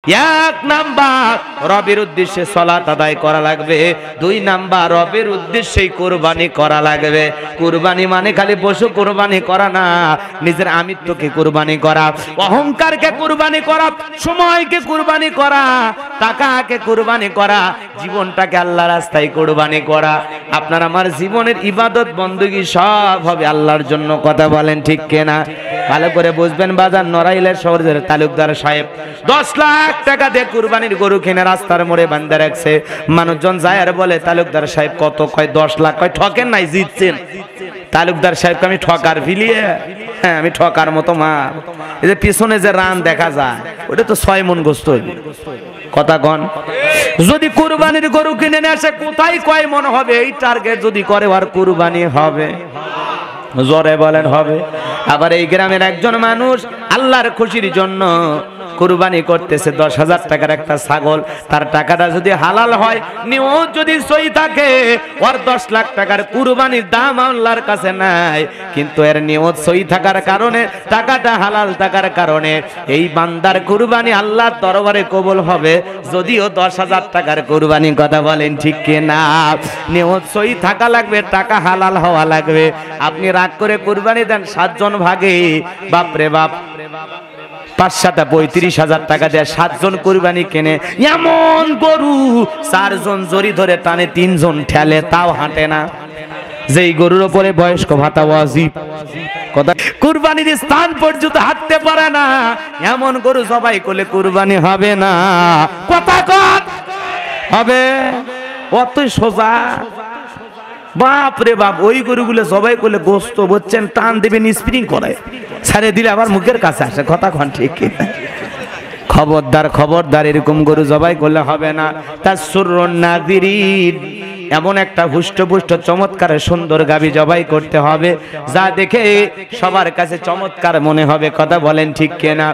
এক নাম্বার রবের উদ্দেশ্যে সালাত আদায় করা লাগবে, দুই নাম্বার রবের উদ্দেশ্যেই কুরবানি করা লাগবে। কুরবানি মানে খালি পশু কুরবানি করা না, নিজের আমিত্বকে কুরবানি করা, অহংকারকে কুরবানি করা, সময়কে কুরবানি করা, টাকাকে কুরবানি করা, জীবনটাকে আল্লাহর রাস্তায় কুরবানি করা। আপনার আমার জীবনের ইবাদত বندگی সব হবে আল্লাহর জন্য। কথা বলেন ঠিক কিনা? ভালো করে বুঝবেন বাজার নড়াইলের শহরের তালুকদার সাহেব 10 লাখ টাকা দিয়ে কুরবানির গরু কিনে রাস্তার মোড়ে বাঁধা রাখছে। মানুষজন যায় আর বলে তালুকদার সাহেব কত? কয় 10 লাখ। কয় ঠকেন নাই, জিতছেন। তালুকদার সাহেবকে আমি ঠকার ফিলিয়ে, হ্যাঁ আমি ঠকার মতো মা। এই যে পিছনে যে রান দেখা যায় ওটা তো 6 মণ গোস্ত হইবে। কথা কন, যদি কুরবানির গরু কিনে নিয়ে আসে কোথায় কয় মন হবে এই টার্গেট যদি করে আর কুরবানি হবে, জোরে বলেন হবে। আবার এই গ্রামের একজন মানুষ আল্লাহর খুশির জন্য কুরবানি করতেছে 10,000 টাকার একটা ছাগল। তার টাকাটা যদি হালাল হয়, নিয়ত যদি সহি থাকে, ওর 10 লাখ টাকার কুরবানির দাম আল্লাহর কাছে নাই, কিন্তু এর নিয়ত সহি থাকার কারণে, টাকাটা হালাল থাকার কারণে এই বান্দার কুরবানি আল্লাহর দরবারে কবুল হবে, যদিও 10,000 টাকার কুরবানি। কথা বলেন ঠিক কিনা? নিয়ত সহি থাকা লাগবে, টাকা হালাল হওয়া লাগবে। আপনি রাগ করে কুরবানি দেন 7 জন ভাগে, বাপরে বাপ 5-7 35,000 টাকা দিয়ে 7 জন কুরবানি কেনে। এমন গরু 4 জন জড়ি ধরে টানে, 3 জন ঠেলে, তাও হাঁটে না। যেই গরুর উপরে বয়স্ক ভাতা ওয়াজিব, কথা কুরবানির স্থান পর্যন্ত হাঁটতে পারে না, এমন গরু সবাই করলে কুরবানি হবে না। কথা কত হবে? অতই সোজা। বাপ রে বাপ, ওই গরুগুলো সবাই করলে গোস্ত বলছেন টান দেবেন, স্প্রিং করে ছাড়ে দিলে আবার মুখের কাছে আসে। কথা কন ঠিক কিনা? খবরদার খবরদার, এরকম গরু জবাই করলে হবে না। তার সুরুন নাযিরিন, এমন একটা হুষ্টপুষ্ট চমৎকার সুন্দর গাভী জবাই করতে হবে যা দেখে সবার কাছে চমৎকার মনে হবে। কথা বলেন ঠিক কিনা?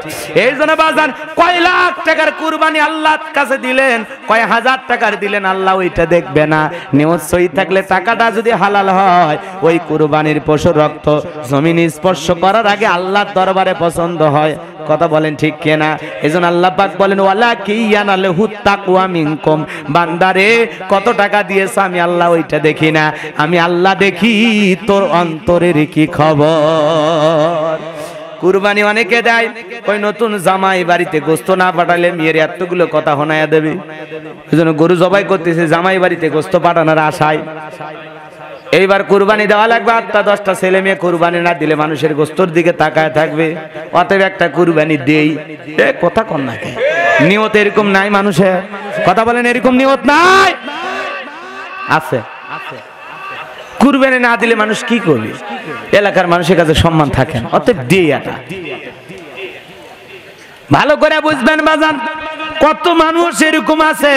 এই জন্য বাজান কয় লাখ টাকার কুরবানি আল্লাহর কাছে দিলেন, কয় হাজার টাকার দিলেন, আল্লাহ ওইটা দেখবে না। নিয়ত সহি থাকলে, টাকাটা যদি হালাল হয়, ওই কুরবানির পশুর রক্ত জমিন স্পর্শ করার আগে আল্লাহর দরবারে পছন্দ হয়। কথা বলেন ঠিক কিনা? এজন্য আল্লাহ পাক বলেন ওয়ালা কিয়ানালহু তাকওয়া মিনকুম, বান্দারে কত টাকা দিয়েছ আমি আল্লাহ ওইটা দেখি না, আমি আল্লাহ দেখি তোর অন্তরের কি খবর। কুরবানি অনেকে দেয়, ওই নতুন জামাই বাড়িতে গোস্ত না পাঠালে মেয়ের এতগুলো কথা শোনায়া দেবে। এজন্য গরু জবাই করতেছে জামাই বাড়িতে গোস্ত পাঠানোর আশায়। এইবার কুরবানি দেওয়া লাগবে, 8টা-10টা ছেলে মেয়ে কুরবানি না দিলে মানুষের গোস্তর দিকে তাকায় থাকবে। অতএব একটা কুরবানি দেই। এ কথা কন না, নিয়ত এরকম নাই মানুষের। কথা বলেন, এরকম নিয়ত নাই? আছে। কুরবানি না দিলে মানুষ কি করবে? এলাকার মানুষের কাছে সম্মান থাকে না। অতএব দেই এটা। ভালো করে বুঝবেন বাজান, কত মানুষ এরকম আছে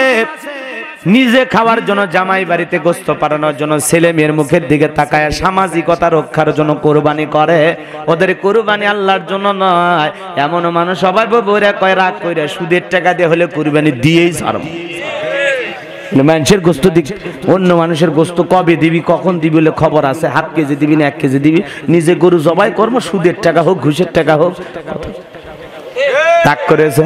নিজে খাওয়ার জন্য, জামাই বাড়িতে গোস্ত পাঠানোর জন্য, ছেলে মেয়ের মুখের দিকে তাকায় সামাজিকতা রক্ষার জন্য কুরবানি করে। ওদের কুরবানি আল্লাহর জন্য নয়। এমন মানুষ সবাই বইরা কয় রাগ কইরা সুদের টাকা দিয়ে হলে কুরবানি দিয়েই ছাড়ব। মানুষের গোস্ত দিক, অন্য মানুষের গোস্ত কবে দিবি, কখন দিবি বলে খবর আছে। 1/2 কেজি দিবি না 1 কেজি দিবি, নিজে গরু জবাই করবো, সুদের টাকা হোক ঘুষের টাকা হোক। রাগ করেছে।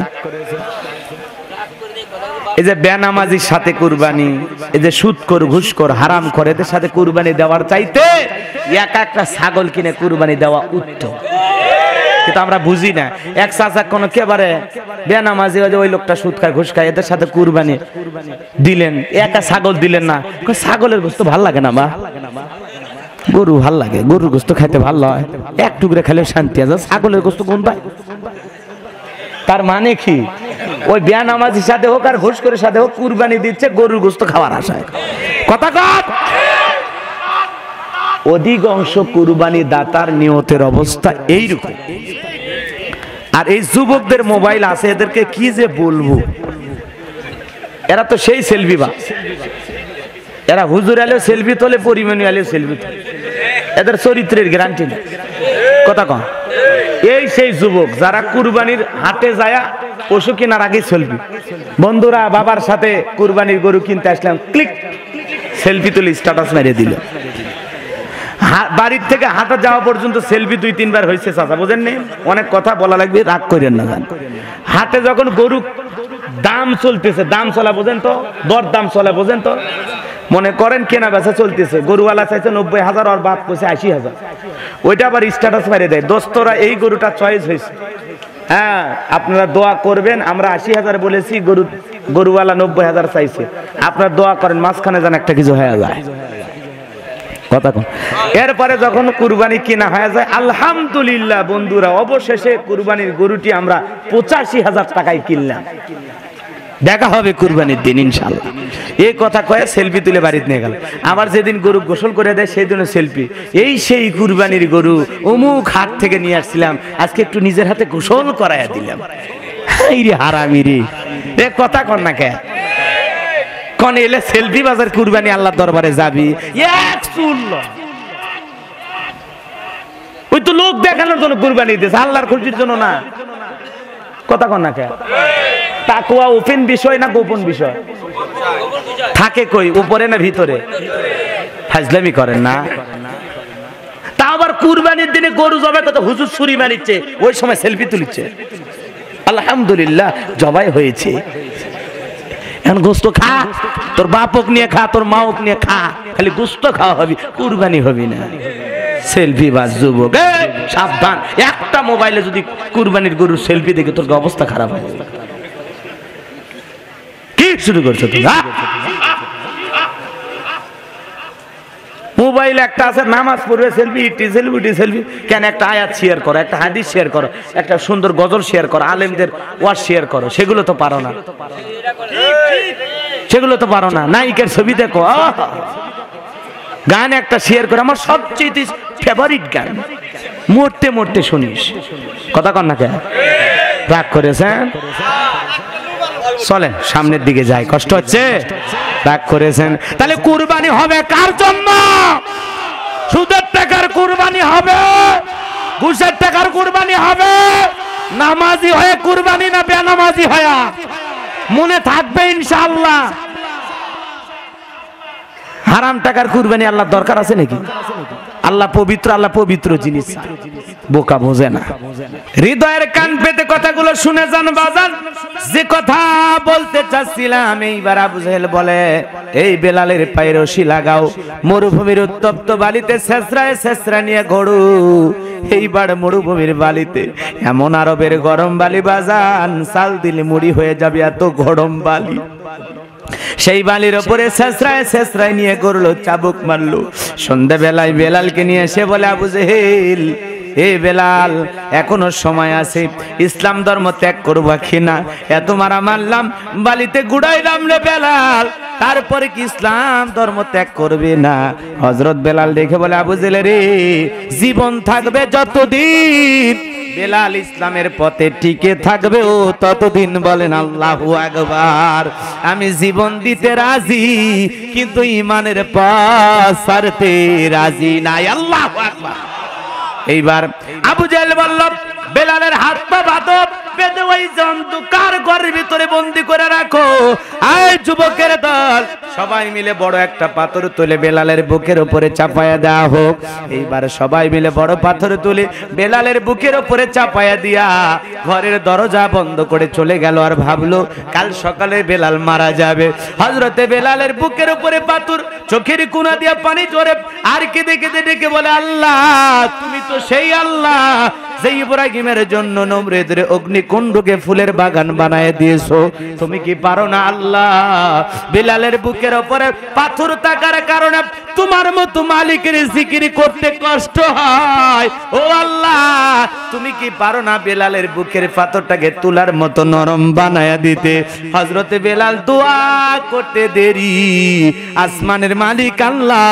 এই যে বেনামাজির সাথে কুরবানি, এই যে সুদখোর ঘুষখোর হারামখোর এদের সাথে কুরবানি দেওয়ার চাইতে একটা ছাগল কিনে কুরবানি দেওয়া উত্তম। কিন্তু আমরা বুঝি না। এক চাচা কোন কেবারে বেনামাজি, ওই লোকটা সুদ খায় ঘুষ খায়, এদের সাথে কুরবানি দিলেন, একটা ছাগল দিলেন না। ছাগলের গোস্ত ভাল লাগে না বা গরু ভাল লাগে, গরুর গোস্ত খাইতে ভাল হয়, এক টুকরে খেলে শান্তি আছে। ছাগলের গোস্ত কোন পায়? তার মানে কি? ওই বেনামাজির সাথে হোক আর ঘুষখোরের সাথে হোক কুরবানি দিচ্ছে গরুর গোস্ত খাওয়ার আশায়। কথা কত? অধিকাংশ কুরবানি দাতার নিয়তের অবস্থা এইরকম। আর এই যুবকদের মোবাইল আছে, এদেরকে কি যে বলবো, এরা তো সেই সেলফি বা, এরা হুজুর আলেও সেলফি তোলে, পরিমণি আলেও সেলফি তোলে, এদের চরিত্রের গ্যারান্টি নেই। কথা কন। এই সেই যুবক যারা কুরবানির হাটে যায় পশু কেনার আগে সেলফি। বন্ধুরা বাবার সাথে কুরবানির গরু কিনতে আসলাম, ক্লিক সেলফি তুলে স্ট্যাটাস মেরে দিল। বাড়ির থেকে হাঁটা যাওয়া পর্যন্ত সেলফি 2-3 বার হয়েছে। চাচা বোঝেন নেই, অনেক কথা বলা লাগবে, রাগ করেন না। হাটে যখন গরু দাম চলতেছে, দাম চলা বোঝেন তো, দর দাম চলা বোঝেন তো। মনে করেন কেনা বেচা চলতেছে, গরুওয়ালা চাইছে 90,000 আর বাদ কইছে 80,000, ওইটা আবার স্ট্যাটাস মারিয়ে দেয়, দোস্তরা এই গরুটা চয়েস হয়েছে, হ্যাঁ আপনারা দোয়া করবেন, আমরা 80,000 বলেছি, গরুওয়ালা 90,000 চাইছে, আপনারা দোয়া করেন মাঝখানে যেন একটা কিছু হয়ে যায়। কথা কন। এরপরে যখন কুরবানি কিনা হয়ে যায়, আলহামদুলিল্লাহ বন্ধুরা, অবশেষে কুরবানির গরুটি আমরা 85,000 টাকায় কিনলাম। দেখা হবে কুরবানির দিন ইনশাআল্লাহ। এই কথা কয়ে সেলফি তুলে বাড়িতে নিয়ে গেল। আবার যেদিন গরু গোসল করে দেয় সেই দিনও সেলফি, এই সেই কুরবানির গরু অমুক হাট থেকে নিয়ে আসছিলাম, আজকে একটু নিজের হাতে গোসল করাইয়া দিলাম। এই রে হারামি রে, এ কথা কন না কে কন, এলে সেলফি বাজার কুরবানি আল্লাহর দরবারে যাবি, ওই তো লোক দেখানোর জন্য কুরবানি দিয়েছে, আল্লাহর খুশির জন্য না। কথা কন না কে, তাকওয়া ওপেন বিষয় না গোপন বিষয়? থাকে কই, উপরে না ভিতরে? ফাজলামি করেন না। তা আবার কুরবানির দিনে গরু জবাই করতে হুজুর ছুরি মারিচ্ছে, ওই সময় সেলফি তুলিচ্ছে। আলহামদুলিল্লাহ জবাই হয়েছে, এখন গোস্ত খা, তোর বাপক নিয়ে খা, তোর মাওক নিয়ে খা, খালি গোস্ত খাওয়া হবি, কুরবানি হবি না। সেলফি বাজ যুবক, সাবধান, একটা মোবাইলে যদি কুরবানির গরুর সেলফি দেখে তোর অবস্থা খারাপ হয়। কি শুরু করছো তুমি? মোবাইল একটা আছে, নামাজ পড়বে সেলফি, ইটি সেলফি, ইটি সেলফি। কেন একটা আয়াত শেয়ার করো, একটা হাদিস শেয়ার করো, একটা সুন্দর গজল শেয়ার করো, আলেমদের ওয়াজ শেয়ার করো, সেগুলো তো পারো না, সেগুলো তো পারো না। নায়িকার ছবি দেখো, গান একটা শেয়ার করো, আমার সবচেয়ে ফেভারিট গান, মরতে মরতে শুনিস। কথা কন না কেন, রাগ করেছেন? চলেন সামনের দিকে যাই, কষ্ট হচ্ছে, রাগ করেছেন। তাহলে কুরবানি হবে কার জন্য? সুদের টাকার কুরবানি হবে, ঘুষের টাকার কুরবানি হবে, নামাজি হয়ে কুরবানি না বেনামাজি হয়ে? মনে থাকবে ইনশাআল্লাহ। হারাম টাকার কুরবানি আল্লাহ দরকার আছে নাকি? আল্লাহ পবিত্র, আল্লাহ পবিত্র জিনিস বোকা বোঝে না। হৃদয়ের কান পেতে কথাগুলো শুনে যান বাজান। যে কথা বলতে চাচ্ছিলাম, এইবার আবু জেহেল বলে, এই বেলালের পায়ে রশি লাগাও, মরুভূমির উত্তপ্ত বালিতে ছেঁচড়ায় ছেঁচড়া নিয়ে ঘোড়ো। এইবার মরুভূমির বালিতে এমন আরবের গরম বালি বাজান, চাল দিলে মুড়ি হয়ে যাবে এত গরম বালি। সেই বালির ওপরে ছেঁচড়ায় ছেঁচড়ায় নিয়ে করলো, চাবুক মারলো। সন্ধ্যাবেলায় বেলালকে নিয়ে এসে বলে, আবু জেহেল, এ বেলাল, এখনো সময় আছে, ইসলাম ধর্ম ত্যাগ করবা কিনা? এত মারা মারলাম, বালিতে গুড়াইলাম রে বেলাল, তারপরে কি ইসলাম ধর্ম ত্যাগ করবে না? হযরত বেলাল দেখে বলে, আবু জেহেল রে, জীবন থাকবে যতদিন বেলাল ইসলামের পথে টিকে থাকবে ও ততদিন বলেন আল্লাহু আকবার। আমি জীবন দিতে রাজি, কিন্তু ইমানের পথ ছাড়তে রাজি নাই। আল্লাহু আকবার। এইবার আবু জেহেল বলল, বেলালের হাত পা বাঁধো, বেঁধে ওই অন্ধকার ঘরের ভিতরে বন্দি করে রাখো। আয় যুবকের দল, সবাই মিলে বড় একটা পাথর তুলে বেলালের বুকের উপরে চাপায়া দেওয়া হোক। এইবার সবাই মিলে বড় পাথর তুলে বেলালের বুকের উপরে চাপায়া দিয়া ঘরের দরজা বন্ধ করে চলে গেল। আর ভাবলো কাল সকালে বেলাল মারা যাবে। হযরতে বেলালের বুকের উপরে পাথর, চোখের কোনা দিয়া পানি ঝরে, আর কেঁদে কেঁদে ডেকে বলে, আল্লাহ, তুমি তো সেই আল্লাহ যে ইব্রাহিমের জন্য নমরুদের অগ্নিকুণ্ডকে ফুলের বাগান বানায় দিয়েছো। তুমি কি পারো না আল্লাহ, বেলালের বুকের উপরে পাথর থাকার কারণে তোমার মতো মালিকের জিকির করতে কষ্ট হয়? ও আল্লাহ, তুমি কি পারো না বেলালের বুকের পাথরটাকে তুলার মতো নরম বানায় দিতে? হযরতে বেলাল দোয়া করতে দেরি, আসমানের মালিক আল্লাহ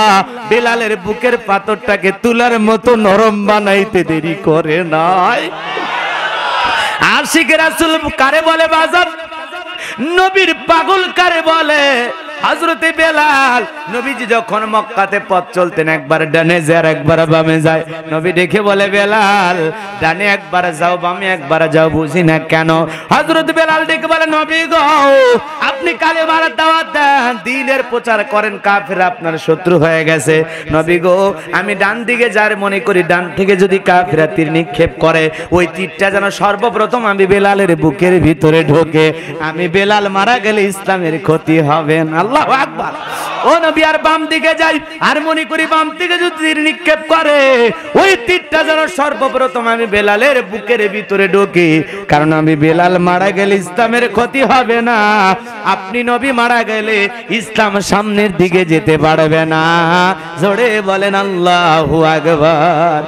বেলালের বুকের পাথরটাকে তুলার মতো নরম বানাইতে দেরি করে নাই। আশিক রাসূল কারে বলে বাজার? নবীর পাগল কারে বলে? হযরতে বেলাল নবীজি যখন মক্কাতে পথ চলতেন একবার ডানে যায় আর একবার বামে যায়, নবী দেখে বলে বেলাল ডানে একবার যাও বামে একবার যাও, বুঝি না কেন। হযরত বেলাল দেখে বলে নবী গো আপনি কালেমার দাওয়াত দেন, দ্বীনের প্রচার করেন, কাফেররা আপনার শত্রু হয়ে গেছে। নবী গো আমি ডান দিকে যার মনে করি ডান থেকে যদি কাফেররা তীর নিক্ষেপ করে ওই তীরটা যেন সর্বপ্রথম আমি বেলালের বুকের ভিতরে ঢোকে, আমি বেলাল মারা গেলে ইসলামের ক্ষতি হবে না। আল্লাহু আকবার। ও নবী আর বাম দিকে যাই আর মনে করি বাম দিকে যদি তীর নিক্ষেপ করে ওই তীরটা যেন সর্বপ্রথম আমি বেলালের বুকের ভিতরে ঢোকে, কারণ আমি বেলাল মারা গেলে ইসলামের ক্ষতি হবে না, আপনি নবী মারা গেলে ইসলাম সামনের দিকে যেতে পারবে না। জোরে বলেন আল্লাহু আকবার।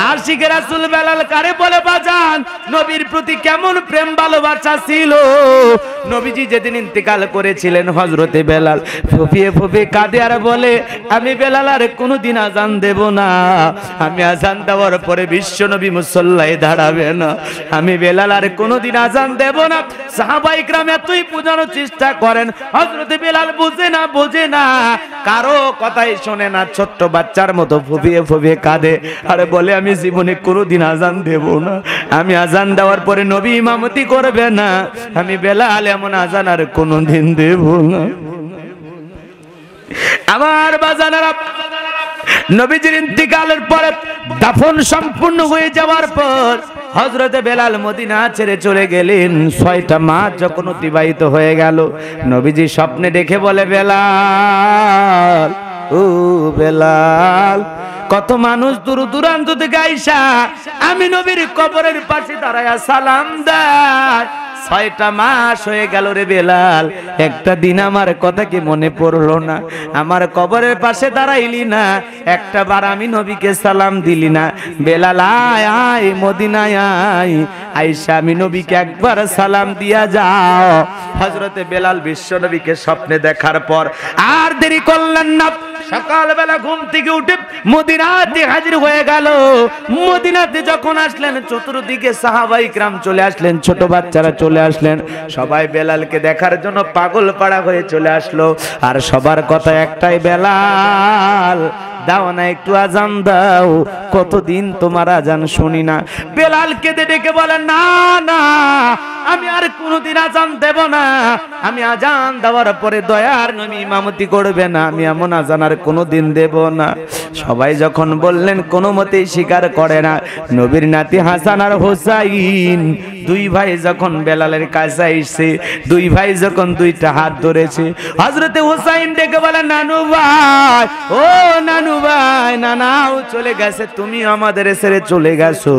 আশিকে রাসূল বেলাল কারে বলে বাজান নবীর প্রতি কেমন প্রেম ভালোবাসা ছিল। নবীজি যেদিন ইন্তেকাল করেছিলেন হযরতে বেলাল ফুপিয়ে ফুপিয়ে কাঁদে আর বলে আমি বেলাল আর কোনোদিন আজান দেব না, আমি আজান দেওয়ার পরে বিশ্ব নবী মুসল্লায় দাঁড়াবে না, আমি বেলাল আর কোনোদিন আজান দেব না। সাহাবায়ে কিরাম এতই বোঝানোর চেষ্টা করেন, হযরতে বেলাল বোঝে না কারো কথাই শোনে না, ছোট্ট বাচ্চার মতো ফুপিয়ে ফুপিয়ে কাঁদে আর বলে আমি জীবনে কোনোদিন আজান দেব না, আমি আজান দেওয়ার পরে নবী ইমামতি করবে না, আমি বেলাল এমন আজান আর কোনোদিন দেব না। আমার বাজানেরা নবীজির ইন্তিকালের পরে দাফন সম্পূর্ণ হয়ে যাওয়ার পর হযরতে বেলাল মদিনা ছেড়ে চলে গেলেন। 6টা মাস যখন অতিবাহিত হয়ে গেল নবীজি স্বপ্নে দেখে বলে বেলাল ও বেলাল কত মানুষ দূর দূরান্ত থেকে আইসা আমি নবীর কবরের পাশে দাঁড়ায়া সালাম দেয়, 6টা মাস হয়ে গেল রে বেলাল, একটা দিন আমার কথা কি মনে পড়লো না, আমার কবরের পাশে দাঁড়াইলি না, একটা বার আমি নবীকে সালাম দিলি না। বেলাল আয় আয় মদিনায় আয়, আয়েশা আমি নবীকে একবার সালাম দিয়া যাও। হযরতে বেলাল বিশ্ব নবীকে স্বপ্নে দেখার পর আর দেরি করলেন না, সকালবেলা ঘুম থেকে উঠে মদিনাতে হাজির হয়ে গেল। মদিনাতে যখন আসলেন চতুর্দিকে সাহাবায়ে কিরাম চলে আসলেন, ছোট বাচ্চারা চলে আসলেন, সবাই বেলালকে দেখার জন্য পাগল পাড়া হয়ে চলে আসলো। আর সবার কথা একটাই, বেলাল দাও না একটু আজান দাও, কতদিন তোমার আজান শুনি না। বেলাল কেঁদে ডেকে বলে না না আমি আর কোনোদিন আজান দেব না, আমি আজান দেওয়ার পরে দয়ার নবী ইমামতি করবে না, আমি এমন আজান আর কোনোদিন দেব না। সবাই যখন বললেন কোনো মতেই স্বীকার করে না। নবীর নাতি হাসান আর হোসাইন দুই ভাই যখন বেলালের কাছে এসে দুই ভাই যখন দুইটা হাত ধরেছে, হযরতে হোসাইন ডেকে বলে নানু ভাই ও নানু ভাই, নানাও চলে গেছে, তুমি আমাদের ছেড়ে চলে গেছো,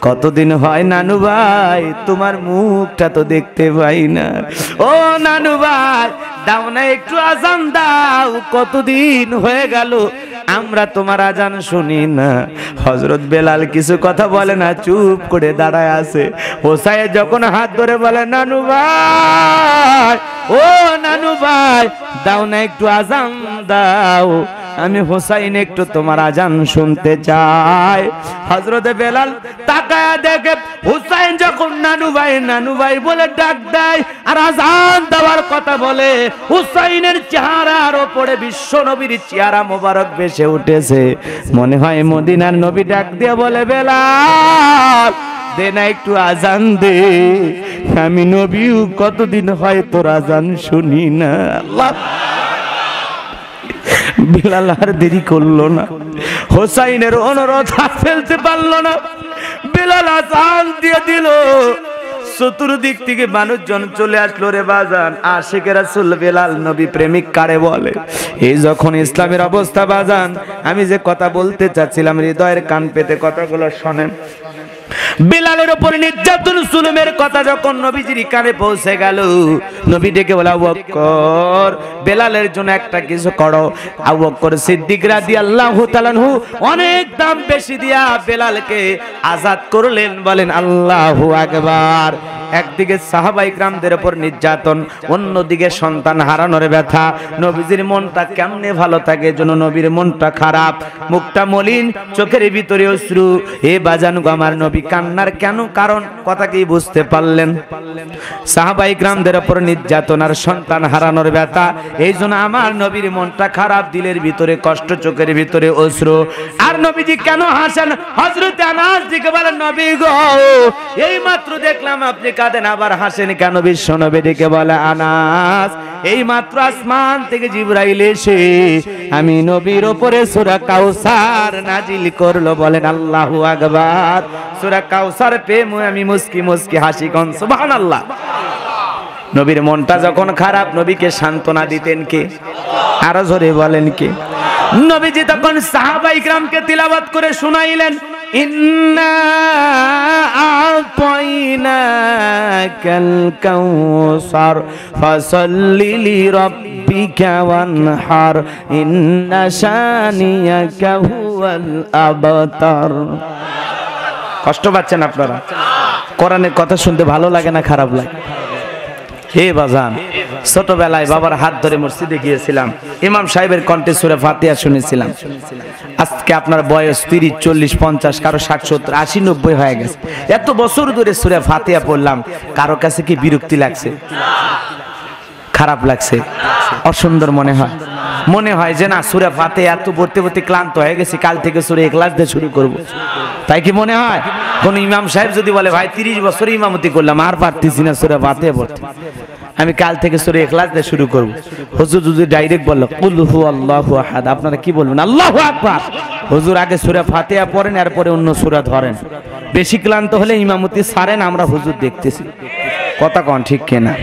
কতদিন হয় নানু ভাই তোমার মুখটা তো দেখতে পাই না, ও নানু ভাই দাও না একটু আজান দাও, কতদিন হয়ে গেল আমরা তোমার আজান শুনি না। হযরত বেলাল কিছু কথা বলে না, চুপ করে দাঁড়ায় আছে। হোসাইন যখন হাত ধরে বলে নানু ভাই ও নানু ভাই দাও না একটু আজান দাও, আমি হোসাইন একটু তোমার আজান শুনতে চাই। হযরতে বেলাল তাকায়া দেখে হোসাইন যখন নানু ভাই বলে ডাক দেয় আর আজান দেওয়ার কথা বলে, হোসাইনের চেহারার উপরে বিশ্ব নবীর চেহারা মোবারক ভেসে উঠেছে। মনে হয় মদিনার নবী ডাক দিয়ে বলে বেলাল দে না একটু আজান দে, আমি নবীও কতদিন হয় তোর আজান শুনি না। আল্লাহ বেলাল আর দেরি করলো না, হোসাইনের অনুরোধ ফেলতে পারলো না, বেলাল আজান দিয়ে দিল। চতুর্দিক থেকে মানুষজন চলে আসলো রে বাজান। আশিকে রাসূল বেলাল নবী প্রেমিক কারে বলে, এই যখন ইসলামের অবস্থা বাজান, আমি যে কথা বলতে চাচ্ছিলাম হৃদয়ের কান পেতে কথাগুলো শোনেন। বেলালের উপর নির্যাতন জুলুমের কথা যখন নবীজির কানে পৌঁছে গেল, নবী ডেকে বলে আবু বকর বেলালের জন্য একটা কিছু করো। আবু বকর সিদ্দিক রাদিয়াল্লাহু তাআলা আনহু অনেক দাম বেশি দিয়া বেলালকে আজাদ করলেন। বলেন আল্লাহু আকবার। একদিকে সাহাবায়ে কিরামদের উপর নির্যাতন, অন্যদিকে সন্তান হারানোর ব্যথা। নবীজির মনটা কেমনে ভালো থাকে, এজন্য নবীর মনটা খারাপ, মুখটা মলিন, চোখের ভিতরে অশ্রু। এ বাজান গো, আমার নবী কান্নার কেন কারণ কথা কি বুঝতে পারলেন? সাহাবায়ে কিরামদের উপর নির্যাতন আর সন্তান হারানোর ব্যথা, এই জন্য আমার নবীর মনটা খারাপ, দিলের ভিতরে কষ্ট, চোখের ভিতরে অশ্রু। আর নবীজি কেন হাসেন? হযরত আনাস দিকে বলেন, নবী গো, এই মাত্র দেখলাম আপনি কাঁদেন, আবার হাসেন কেন? বিশ্ব নবী দিকে বলে, আনাস, এই মাত্র আসমান থেকে জিবরাইল এসে আমি নবীর উপরে সূরা কাউসার নাজিল করলো। বলেন আল্লাহু আকবার। সূরা কাউসার পেয়ে আমি মুস্কি মুস্কি হাসি, কোন সুবহানাল্লাহ। নবীর মনটা যখন খারাপ, নবীকে সান্ত্বনা দিতেন কে? আরো জোরে বলেন কে? নবীজি তখন সাহাবায়ে কিরামকে তিলাওয়াত করে শুনাইলেন, ইন্না আ'তাইনাকাল কাউসার ফাসাল্লি লিরাব্বিকা ওয়ানহার ইন্না শানিয়াকা হুয়াল আবতার। কষ্ট পাচ্ছেন আপনারা? কোরআনের কথা শুনতে ভালো লাগে না খারাপ লাগে? হে বাজান, ছোটবেলায় বাবার হাত ধরে মসজিদে গিয়েছিলাম, ইমাম সাহেবের কণ্ঠে সূরা ফাতিহা শুনেছিলাম। আজকে আপনার বয়স 30, 40, 50, কারো 60, 70, 80, 90 হয়ে গেছে। এত বছর ধরে সূরা ফাতিহা পড়লাম, কারো কাছে কি বিরক্তি লাগছে? খারাপ লাগছে? অসুন্দর মনে হয়? মনে হয় যে না, সূরা ফাতিহা এত পড়তে পড়তে ক্লান্ত হয়ে গেছি, কাল থেকে সূরা ইখলাস দিয়ে শুরু করব, তাই কি মনে হয়? কোন ইমাম সাহেব যদি বলে, ভাই 30 বছর ইমামতি করলাম, আর পারতেছি না সূরা ফাতিহা পড়তে, আমি কাল থেকে সূরা ইখলাস দিয়ে শুরু করব, হুজুর যদি ডাইরেক্ট বলল কুল হুয়াল্লাহু আহাদ, আপনারা কি বলবেন? আল্লাহু আকবার। হুজুর আগে সূরা ফাতিহা পড়েন, এরপরে অন্য সূরা ধরেন। বেশি ক্লান্ত হলে ইমামতি ছাড়েন, আমরা হুজুর দেখতেছি। কথা কোন ঠিক কিনা?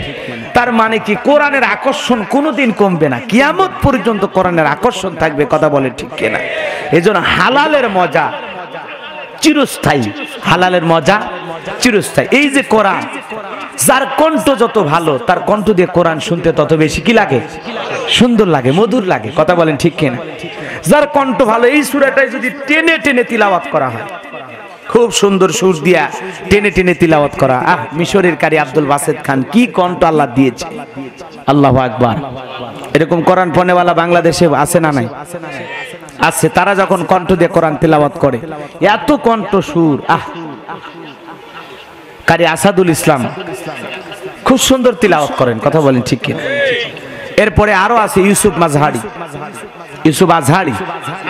তার মানে কি, কোরআনের আকর্ষণ কোনোদিন কমবে না, কিয়ামত পর্যন্ত কোরআনের আকর্ষণ থাকবে। কথা বলে ঠিক কিনা? এজন্য হালালের মজা চিরস্থায়ী, হালালের মজা চিরস্থায়ী। এই যে কোরআন, যার কণ্ঠ যত ভালো, তার কণ্ঠ দিয়ে কোরআন শুনতে তত বেশি কি লাগে? সুন্দর লাগে, মধুর লাগে। কথা বলেন ঠিক কিনা? যার কণ্ঠ ভালো, এই সূরাটাই যদি টেনে টেনে তিলাওয়াত করা হয়, খুব সুন্দর সুর দিয়া টেনে টেনে তিলাওয়াত করা, মিশরের কারি আব্দুল বাসেত খান, কি কণ্ঠ আল্লাহ দিয়েছে! আল্লাহু আকবার। এরকম কোরআন পড়নেওয়ালা বাংলাদেশে আছে না নাই? আছে। তারা যখন কণ্ঠ দিয়ে কোরআন তিলাওয়াত করে, এত কণ্ঠ সুর, কারি আসাদুল ইসলাম খুব সুন্দর তিলাওয়াত করেন। কথা বলেন ঠিক কিনা? এরপরে আরো আছে ইউসুফ মাজহারি, ইউসুফ আজহারি,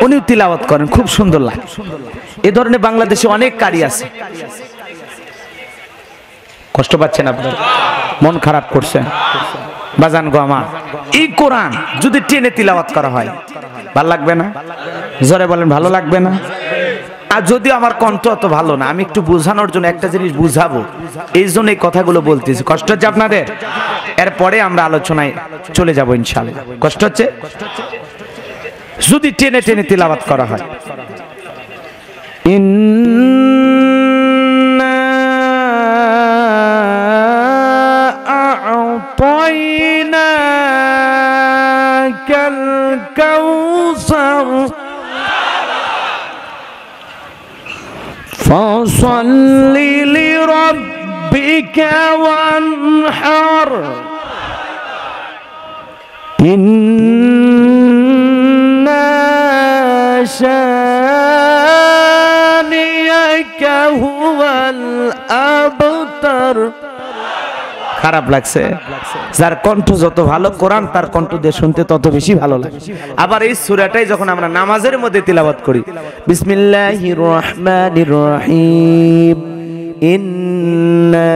উনিও তিলাওয়াত করেন, খুব সুন্দর লাগে। এ ধরনের বাংলাদেশে অনেক কারি আছে। কষ্ট পাচ্ছেন আপনারা? মন খারাপ করছেন? বাজান গো আমার, এই কোরআন যদি টেনে তিলাওয়াত করা হয়, ভালো লাগবে না? জোরে বলেন, ভালো লাগবে না? আর যদিও আমার কণ্ঠ অত ভালো না, আমি একটু বোঝানোর জন্য একটা জিনিস বুঝাবো, এই জন্য এই কথাগুলো বলতেছি। কষ্ট হচ্ছে আপনাদের? এরপরে আমরা আলোচনায় চলে যাব ইনশাআল্লাহ। কষ্ট হচ্ছে? যদি টেনে টেনে তিলাওয়াত করা হয়, ইন্না আ'তাইনাকাল কাউসার ফাসাল্লি লিরাব্বিকা ওয়ানহার ইন্না শানিয়াকা হুয়াল আবতার। খারাপ লাগছে? যার কণ্ঠ যত ভালো, কোরআন তার কণ্ঠ দিয়ে শুনতে তত বেশি ভালো লাগে। আবার এই সূরাটাই যখন আমরা নামাজের মধ্যে তিলাওয়াত করি, বিসমিল্লাহির রহমানির রহিম, ইন্না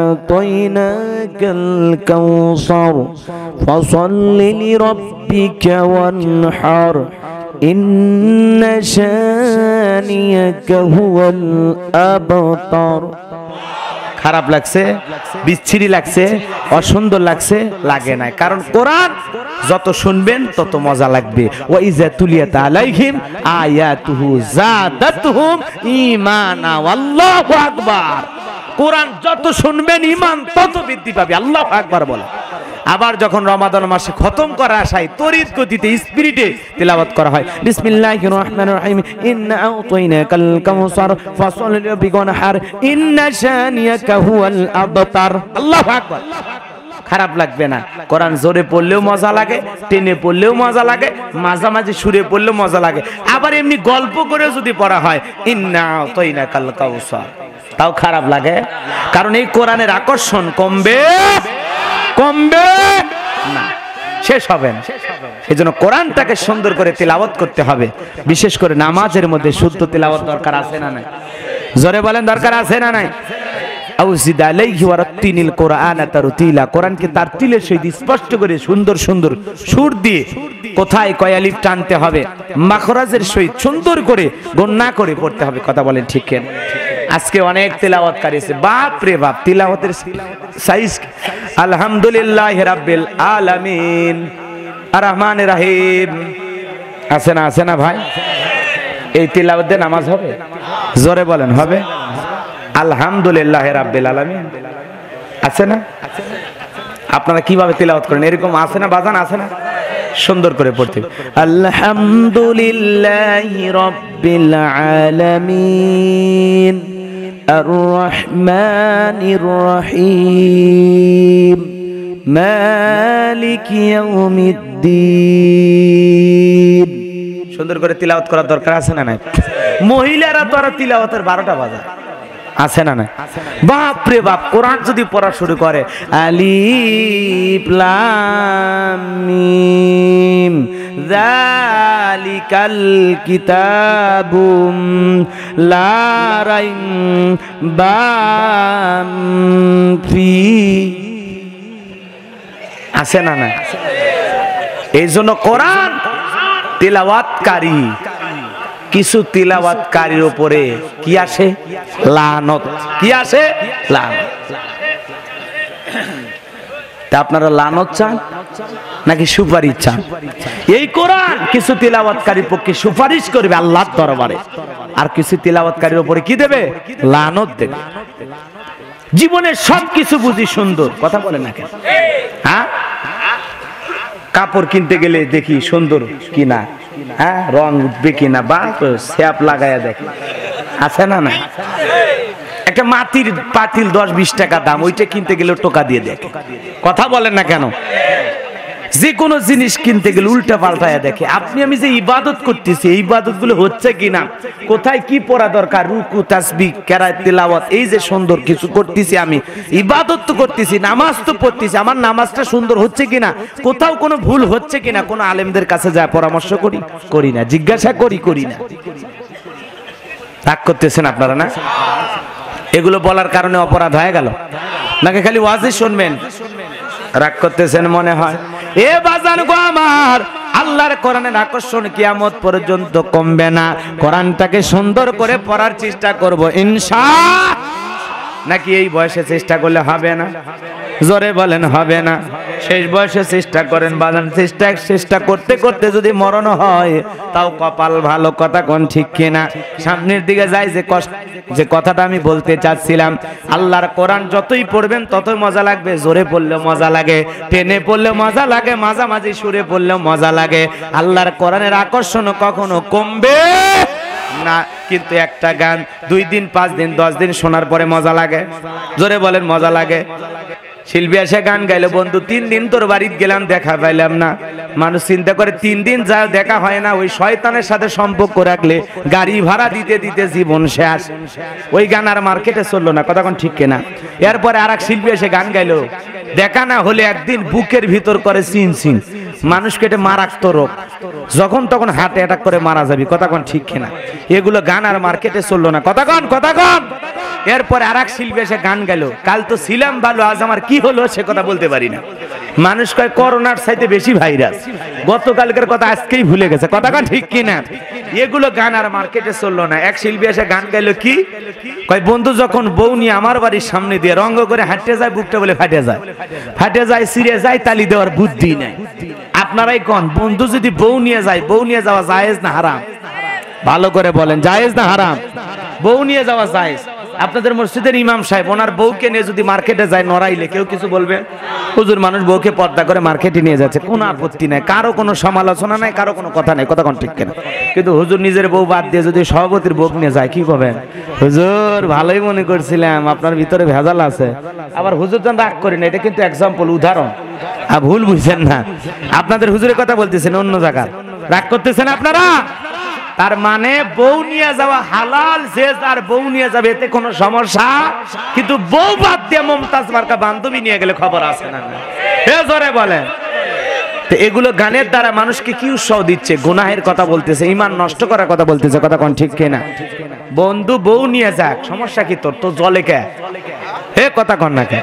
আ'তাইনাকাল কাউসার ফাসাল্লি লিরাব্বিকা ওয়ানহার ইন্না শানিয়াকা হুয়াল আবতার। খারাপ লাগছে? বিচ্ছিরি লাগছে? অসুন্দর লাগছে? লাগে না, কারণ কোরআন যত শুনবেন তত মজা লাগবে। ওয়া ইযা তুলিয়াত আলাইহিম আয়াতুহু যাদাতুহুম ঈমানা। আল্লাহু আকবার। কোরআন যত শুনবেন ঈমান তত বৃদ্ধি পাবে। আল্লাহু আকবার বলে। আবার যখন রমাদান মাসে খতম করা আসায় তড়িৎ গতিতে স্পিরিটে তেলাওয়াত করা হয় বিসমিল্লাহির রহমানির রহিম ইন্না আতাইনাকাল কাউসার ফাসল্লি লিরাব্বিকা ওয়ানহার ইন্না শানিয়াকা হুয়াল আবতার। আল্লাহু আকবার। খারাপ লাগবে না। কোরআন জোরে পড়লেও মজা লাগে, টেনে পড়লেও মজা লাগে, মাঝামাঝি সুরে পড়লেও মজা লাগে। আবার এমনি গল্প করে যদি পড়া হয় ইন্না আতাইনাকাল কাউসার, তাও খারাপ লাগে। কারণ এই কোরআনের আকর্ষণ কমবে না, শেষ হবে না। সেজন্য কোরআনটাকে সুন্দর করে তিলাওয়াত করতে হবে। বিশেষ করে নামাজের মধ্যে শুদ্ধ তিলাওয়াত দরকার আছে না নাই? জোরে বলেন, দরকার আছে না নাই? আউজিদ আলাইহি ওয়া রাত্তিনিল কোরআনা তারতিলা, কোরআনকে তার তিলের সহিত স্পষ্ট করে সুন্দর সুন্দর সুর দিয়ে কোথায় কয় আলিফ টানতে হবে মাখরাজের সহিত সুন্দর করে গণনা করে পড়তে হবে। কথা বলেন ঠিক কেন? আজকে অনেক তেলাওয়াতকারী আছে, বাপ রে বাপ, তিলাওয়াতের সাইজ। আলহামদুলিল্লাহি রাব্বিল আলামিন আর রহমানির রহিম আছে না? আছে না ভাই? এই তিলাওয়াতে নামাজ হবে? জোরে বলেন, হবে? আলহামদুলিল্লাহি রাব্বিল আলামিন আছে না? আপনারা কিভাবে তিলাওয়াত করেন? এরকম আছে না বাজান? আছে না? সুন্দর করে পড়তে আলহামদুলিল্লাহি রাব্বিল আলামিন আর রহমানির রহিম মালিক ইয়াউমিদ্দিন। সুন্দর করে তিলাওয়াত করার দরকার আছে না নাই? মহিলারা তো আর তিলাওয়াতের 12টা বাজায়, আছে না নাই? বাপ রে বাপ, কোরআন যদি পড়া শুরু করে আলিফ লাম মিম যালিকাল কিতাবুম লা রাইবা ফি, আছে না নাই? এই জন্য কোরআন তিলাওয়াতকারী, কিছু তিলাওয়াতকারীর উপরে কি আসে? লানত। কি আসে? লানত। তা আপনারা লানত চান নাকি সুপারিশ চান? এই কোরআন কিছু তিলাওয়াতকারীর পক্ষে সুপারিশ করবে আল্লাহর দরবারে, আর কিছু তিলাওয়াতকারীর উপরে কি দেবে? লানত দেবে। জীবনের সবকিছু বুঝি সুন্দর, কথা বলে না কেন? হ্যাঁ, কাপড় কিনতে গেলে দেখি সুন্দর কিনা, হ্যাঁ, রং উঠবে কিনা, বা স্যাপ লাগায়া দেখে, আছে না? না, একটা মাটির পাতিল 10-20 টাকা দাম, ওইটা কিনতে গেলে টোকা দিয়ে দেখে। কথা বলেন না কেন? যে কোনো জিনিস কিনতে গেলে উল্টা পাল্টায়া দেখে। আপনি আমি যে ইবাদত করতেছি, এই ইবাদত গুলো হচ্ছে কিনা, কোথায় কি পড়া দরকার, রুকু তাসবিহ কেরাত তিলাওয়াত, এই যে সুন্দর কিছু করতেছি, আমি ইবাদত তো করতেছি, নামাজ তো পড়তেছি, আমার নামাজটা সুন্দর হচ্ছে কিনা, কোথাও কোনো ভুল হচ্ছে কিনা, কোনো আলেমদের কাছে যায় পরামর্শ করি না, জিজ্ঞাসা করি না। রাগ করতেছেন আপনারা না? এগুলো বলার কারণে অপরাধ হয়ে গেল নাকি খালি ওয়াজি শুনবেন? রাগ করতেছেন মনে হয়। এ বাজান গো আমার, আল্লাহর কোরআনের আকর্ষণ কিয়ামত পর্যন্ত কমবে না। কোরআনটাকে সুন্দর করে পড়ার চেষ্টা করব ইনশাআল্লাহ। নাকি এই বয়সে চেষ্টা করলে হবে না? জোরে বলেন, হবে না? শেষ বয়সে চেষ্টা করেন বাজান। চেষ্টা করতে করতে যদি মরণ হয় তাও কপাল ভালো। কথা কোন ঠিক কিনা? সামনের দিকে যায় যে কথাটা আমি বলতে চাচ্ছিলাম, আল্লাহর কোরআন যতই পড়বেন ততই মজা লাগবে। জোরে পড়লেও মজা লাগে, টেনে পড়লেও মজা লাগে, মাঝামাঝি সুরে পড়লেও মজা লাগে। আল্লাহর কোরআনের আকর্ষণ কখনো কমবে না। কিন্তু একটা গান 2 দিন 5 দিন 10 দিন শোনার পরে মজা লাগে। জোরে বলেন, মজা লাগে। শিল্পী এসে গান গাইলো, বন্ধু 3 দিন তোর বাড়িতে গেলাম, দেখা পাইলাম না। মানুষ চিন্তা করে 3 দিন যা দেখা হয় না, ওই শয়তানের সাথে সম্পর্ক রাখলে গাড়ি ভাড়া দিতে দিতে জীবন শেষ। ওই গান আর মার্কেটে চললো না। কথা কোন ঠিক কিনা? এরপরে আরেক শিল্পী এসে গান গাইলো, দেখা না হলে একদিন বুকের ভিতর করে চিন মানুষকে এটা মারাত্মক রোগ, যখন তখন হার্ট অ্যাটাক করে মারা যাবে। কথা কোন ঠিক কিনা? এগুলো গান আর মার্কেটে চললো না। কথা কোন? এরপরে আরেক শিল্পী এসে গান গেল, কাল তো ছিলাম ভালো, আজ আমার কি হলো সে কথা বলতে পারি না। মানুষ কয় করোনার চাইতে বেশি ভাইরাস, গতকালকের কথা আজকেই ভুলে গেছে। কথা কোন ঠিক কিনা? এগুলো গান আর মার্কেটে চললো না। এক শিল্পী এসে গান গাইলো, কি কয়, বন্ধু যখন বউ নিয়ে আমার বাড়ির সামনে দিয়ে রঙ্গ করে হাঁটতে যায়, বুকটা বলে ফাটে যায়, ছিঁড়ে যায়, তালি দেওয়ার বুদ্ধি নাই। আপনারাই কোন, বন্ধু যদি বউ নিয়ে যায়, বউ নিয়ে যাওয়া জায়েজ না হারাম? ভালো করে বলেন, জায়েজ না হারাম? বউ নিয়ে যাওয়া জায়েজ। আপনাদের মসজিদের ইমাম সাহেব ওনার বউকে নিয়ে যদি মার্কেটে যায় নড়াইলে কেউ কিছু বলবে? হুজুর মানুষ বউকে পর্দা করে মার্কেটে নিয়ে যাচ্ছে, কোনো আপত্তি নাই, কারো কোনো সমালোচনা নাই, কারো কোনো কথা নাই, কথা কোন ঠিক কেন? কিন্তু হুজুর নিজের বউ বাদ দিয়ে যদি সভাপতির বউ নিয়ে যায় কি করবেন? হুজুর ভালোই মনে করছিলাম, আপনার ভিতরে ভেজাল আছে। আবার হুজুর যেন রাগ করি না, এটা কিন্তু এক্সাম্পল, উদাহরণ, ভুল বুঝছেন না। আপনাদের হুজুরের কথা বলতেছেন অন্য জায়গার, রাগ করতেছেন আপনারা। তার মানে বউ নিয়ে যাওয়া হালাল, যে তার বউ নিয়ে যাবে এতে কোনো সমস্যা, কিন্তু বউ বাদ দিয়ে মমতাজ মার্কা বান্ধবী নিয়ে গেলে খবর আছে না? হে জোরে বলেন। তো এগুলো গানের দ্বারা মানুষকে কি উৎসাহ দিচ্ছে? গুনাহের কথা বলতেছে, ঈমান নষ্ট করার কথা বলতেছে, কথা কোন ঠিক কিনা? বন্ধু বউ নিয়ে যাক, সমস্যা কি তোর? তো জলে কে? হে কথা কন না কে?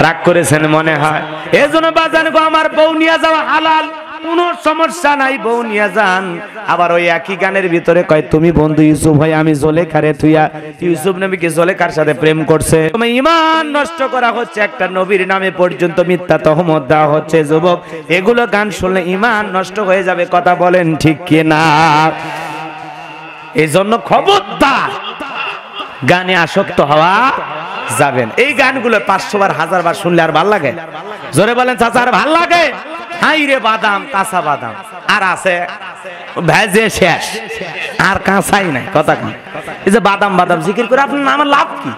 রাগ করেছেন মনে হয়। এজন্য বাজান গো, আমার বউ নিয়ে যাওয়া হালাল, কোনো সমস্যা নাই, বউ নিয়ে যান। আবার ওই একই গানের ভিতরে কয়, তুমি বন্ধু ইউসুফ ভাই, আমি জোলেখারে তুইয়া, ইউসুফ নবীকে জোলেখার সাথে প্রেম করছে। তোমার ঈমান নষ্ট করা হচ্ছে, একটা নবীর নামে পর্যন্ত মিথ্যা তহমত দেওয়া হচ্ছে। যুবক, এগুলো গান শুনলে ঈমান নষ্ট হয়ে যাবে, কথা বলেন ঠিক কি না? এজন্য খবরদার গানে আসক্ত হওয়া যাবেন। এই গানগুলো 500 বার 1000 বার শুনলে আর ভাল লাগে? জোরে বলেন চাচা, আর ভাল লাগে? হাই রে বাদাম, কাঁচা বাদাম আর আছে ভেজে শেষ, আর কাঁচাই নাই, কথা কন। এই যে বাদাম বাদাম জিকির করে আপনার আমার লাভ কি?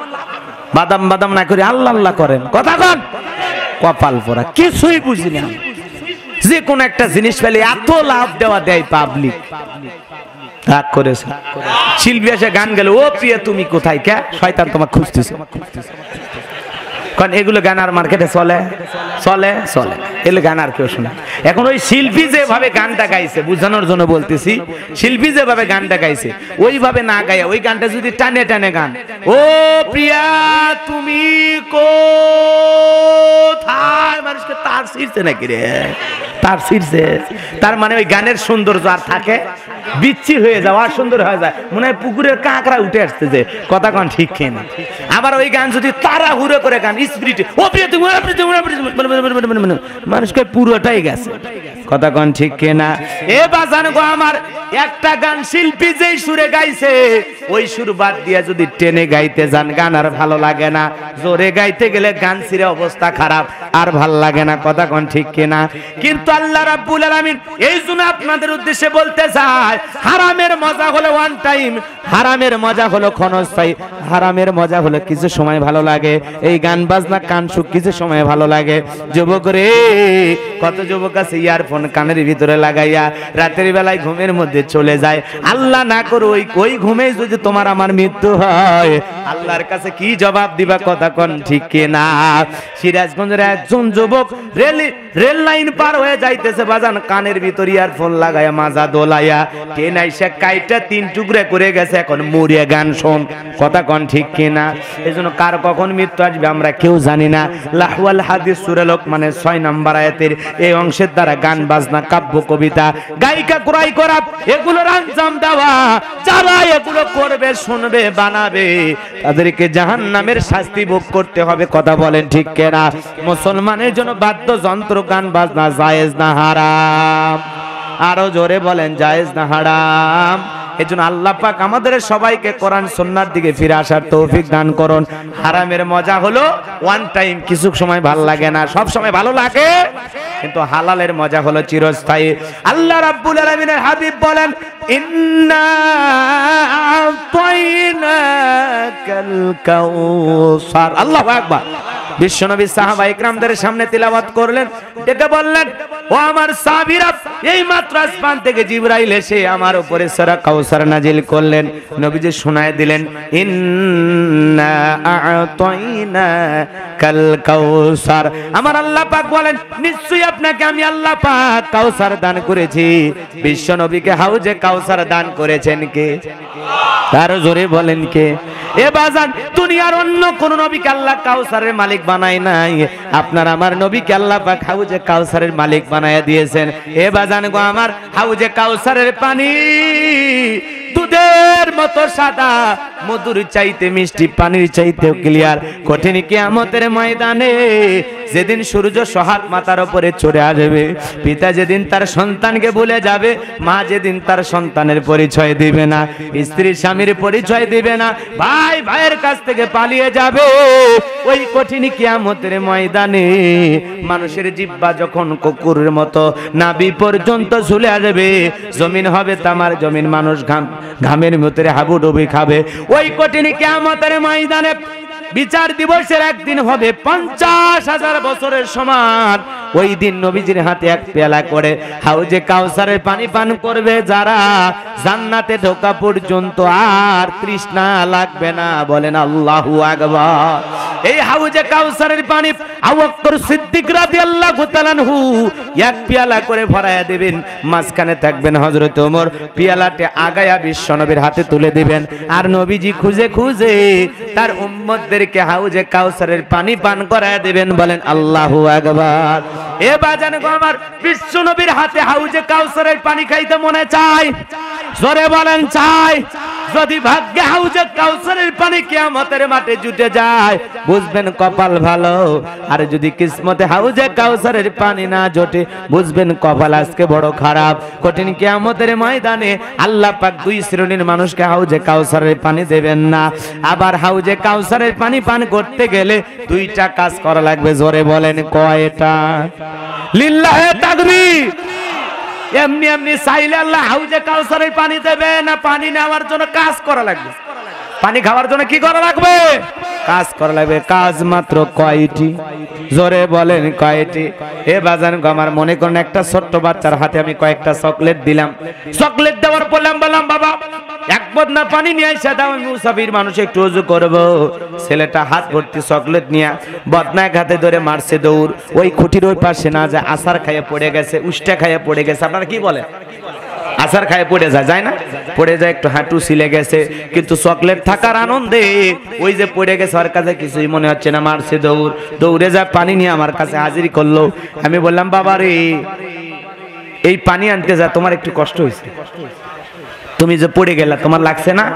বাদাম বাদাম না করে আল্লাহ আল্লাহ করেন, কথা কন। কপাল পোড়া, কিছুই বুঝি না। যে কোন একটা জিনিস পেলে এত লাভ দেওয়া দেয় পাবলিক। রাগ করেছে শিল্পী এসে গান গেল, ও প্রিয়া তুমি কোথায়, কে শয়তান তোমার খুঁজতেছে। কারণ এগুলো গান আর মার্কেটে চলে চলে চলে, এগুলো গান আর কেউ শোনে। এখন ওই শিল্পী যেভাবে গানটা গাইছে, বুঝানোর জন্য বলতেছি, শিল্পী যেভাবে গানটা গাইছে ওইভাবে না গায়, ওই গানটা যদি টানে টানে গান, ও প্রিয়া তুমি কোথায়, মানুষকে তার ছিঁড়ছে নাকি রে, তার ছিঁড়ছে। তার মানে ওই গানের সৌন্দর্য আর থাকে, বিচ্ছি হয়ে যাওয়া, সুন্দর হয়ে যায়, মনে হয় পুকুরের কাঁকড়া উঠে আসছে, যে কথা কন ঠিক কিনা? আবার ওই গান যদি তারা হুড়ো করে গান স্পিরিটে, ও প্রিয়া তুমি, মানুষকে পুরোটাই গেছে, কথা কন ঠিক কিনা? এ বাজান গো আমার, একটা গান শিল্পী যেই সুরে গাইছে ওই সুর বাদ দিয়া যদি টেনে গাইতে যান, গান আর ভালো লাগে না। জোরে গাইতে গেলে গান ছিঁড়ে অবস্থা খারাপ, আর ভাল লাগে না, কথা কন ঠিক কিনা? কিন্তু আল্লাহ রাব্বুল আলামিন এই জন্য আপনাদের উদ্দেশ্যে বলতে চায়, হারামের মজা হলো ওয়ান টাইম, হারামের মজা হলো ক্ষণস্থায়ী, হারামের মজা হলো কিছু সময় ভালো লাগে। এই গান বাজনা কান সুখ কিছু সময় ভালো লাগে। যুবক রে, কত যুবক আছে ইয়ারফোন কানের ভিতরে লাগাইয়া রাতের বেলায় ঘুমের মধ্যে চলে যায়। আল্লাহ না করো ওই ঘুমে যদি তোমার আমার মৃত্যু হয়, আল্লাহর কাছে কি জবাব দিবা, কথা কন ঠিক কিনা? সিরাজগঞ্জের একজন যুবক রেল লাইন পার হয়ে যাইতেছে, বাজান কানের ভিতর ইয়ারফোন লাগাইয়া মাজা দোলাইয়া ট্রেন আইসা কাইটা 3 টুকরা করে গেছে, এখন মরিয়া গান শোন, কথা কন ঠিক কিনা? এজন্য কার কখন মৃত্যু আসবে আমরা কেউ জানি না। লাহওয়াল হাদিস সূরা লোকমানের 6 নম্বর আয়াতের এই অংশের দ্বারা গান বাজনা, কাব্য কবিতা, গায়িকা ক্রয় করা, এগুলোর আঞ্জাম দেওয়া, যারা এগুলো করবে, শুনবে, বানাবে, তাদেরকে জাহান্নামের শাস্তি ভোগ করতে হবে, কথা বলেন ঠিক কিনা? মুসলমানের জন্য বাদ্যযন্ত্র গান বাজনা জায়েজ না হারাম? আরো জোরে বলেন, জায়েজ না হারাম? এজন্য আল্লাহ পাক আমাদের সবাইকে কোরআন সুন্নাহর দিকে ফিরে আসার তৌফিক দান করুন। হারামের মজা হলো ওয়ান টাইম, কিছু সময় ভালো লাগে না, সব সময় ভালো লাগে, কিন্তু হালালের মজা হলো চিরস্থায়ী। আল্লাহ রাব্বুল আলামিনের হাবিব বলেন, ইন্না আতাইনাকাল কাউসার। আল্লাহু আকবার। বিশ্বনবী সাহাবা ইকরামদের সামনে তিলাওয়াত করলেন, ডেকে বললেন, ও আমার সাহাবীরা, এই মাত্র আসমান থেকে জিবরাইল এসে আমার উপরে সূরা কাউসার নাজিল করলেন। নবীজি শোনায় দিলেন, ইন্না আতাইনাকাল কাউসার। আমার আল্লাহ পাক বলেন, নিশ্চয়ই আপনাকে আমি আল্লাহ পাক কাউসার দান করেছি। বিশ্বনবীকে হাউজে কাউসার দান করেছেন কে? আরো জোরে বলেন কে? এ বাজান, দুনিয়ার অন্য কোন নবীকে আল্লাহ কাউসারের মালিক বানায় নাই, আপনার আমার নবীকে আল্লাহ পাক হাউজে কাউসারের মালিক বানায়া দিয়েছেন। এ বাজান গো আমার, হাউজে কাউসারের পানি দুধের মতো সাদা, মধুর চাইতে মিষ্টি, পানির চাইতেও ক্লিয়ার। কঠিন কিয়ামতের ময়দানে যেদিন সূর্য সহাত মাথার উপরে চড়ে আসবে, পিতা যেদিন তার সন্তানকে ভুলে যাবে, মা যেদিন তার সন্তানের পরিচয় দিবে না, স্ত্রী স্বামীর পরিচয় দিবে না, ভাই ভাইয়ের কাছ থেকে পালিয়ে যাবে, ওই কঠিন কিয়ামতের ময়দানে মানুষের জিহ্বা যখন কুকুরের মতো নাভি পর্যন্ত ঝুলে আসবে, জমিন হবে তামার জমিন, মানুষ ঘামের ভিতরে হাবুডুবি খাবে। ওই কঠিন কিয়ামতের ময়দানে বিচার দিবসের একদিন হবে 50,000 বছরের সমান। ওই দিন নবীজির হাতে এক পেয়ালা করে হাউজে কাউসারের পানি পান করবে যারা, জান্নাতে ঢোকা পর্যন্ত আর তৃষ্ণা লাগবে না। বলেন আল্লাহু আকবার। এই হাউজে কাউসারের পানি আবু বকর সিদ্দিক রাদিয়াল্লাহু তাআলা আনহু এক পেয়ালা করে ভরায়া দিবেন, মাঝখানে থাকবেন হযরত ওমর, পেয়ালাটি আগায়া বিশ্বনবীর হাতে তুলে দিবেন, আর নবীজি খুঁজে খুঁজে তার উম্মতদেরকে হাউজে কাউসারের পানি পান করায়া দিবেন। বলেন আল্লাহু আকবার। এ বাজান গো আমার, বিশ্বনবীর হাতে হাউজে কাউসারের পানি খাইতে মনে চায়? জোরে বলেন চাই? যদি ভাগ্যে হাউজে কাউসারের পানি কিয়ামতের মাঠে জুটে যায়, বুঝবেন কপাল ভালো। আর যদি কিসমতে হাউজে কাউসারের পানি না জোটে, বুঝবেন কপাল আজকে বড় খারাপ। কঠিন কিয়ামতের ময়দানে আল্লাহ পাক দুই শ্রেণীর মানুষকে হাউজে কাউসারের পানি দেবেন না। আবার হাউজে কাউসারের পানি পান করতে গেলে দুইটা কাজ করা লাগবে। জোরে বলেন কয়টা? লিল্লাহে তাকবীর। এমনি এমনি চাইলে আল্লাহ হাউজে কাউসারের পানি দেবে না? পানি নেওয়ার জন্য কাজ করা লাগবে। পানি খাওয়ার জন্য কি করা লাগবে? কাজ করা লাগবে। কাজ মাত্র কয়টি? জোরে বলেন কয়টি? এ বাজান গো আমার, মনে করেন একটা ছোট্ট বাচ্চার হাতে আমি কয়েকটা চকলেট দিলাম। চকলেট দেওয়ার পর বললাম বাবা এক বদনা পানি নিয়ে এসে দাও, আমি মুসাফির মানুষ একটু ওযু করব। ছেলেটা হাত ভর্তি চকলেট নিয়ে বদনা এক হাতে ধরে মারছে দৌড়। ওই খুঁটির ওই পাশে না যায়, আসার খাইয়ে পড়ে গেছে, উষ্টা খাইয়ে পড়ে গেছে। আপনারা কি বলেন? আসার খাইয়ে পড়ে যায়, যায় না? পড়ে যায়, একটু হাঁটু ছিলে গেছে, কিন্তু চকলেট থাকার আনন্দে ওই যে পড়ে গেছে ওর কাছে কিছুই মনে হচ্ছে না, মারছে দৌড়। দৌড়ে যায় পানি নিয়ে আমার কাছে হাজির করলো। আমি বললাম বাবা রে, এই পানি আনতে যা তোমার একটু কষ্ট হয়েছে, তুমি যে পড়ে গেলা তোমার লাগছে না?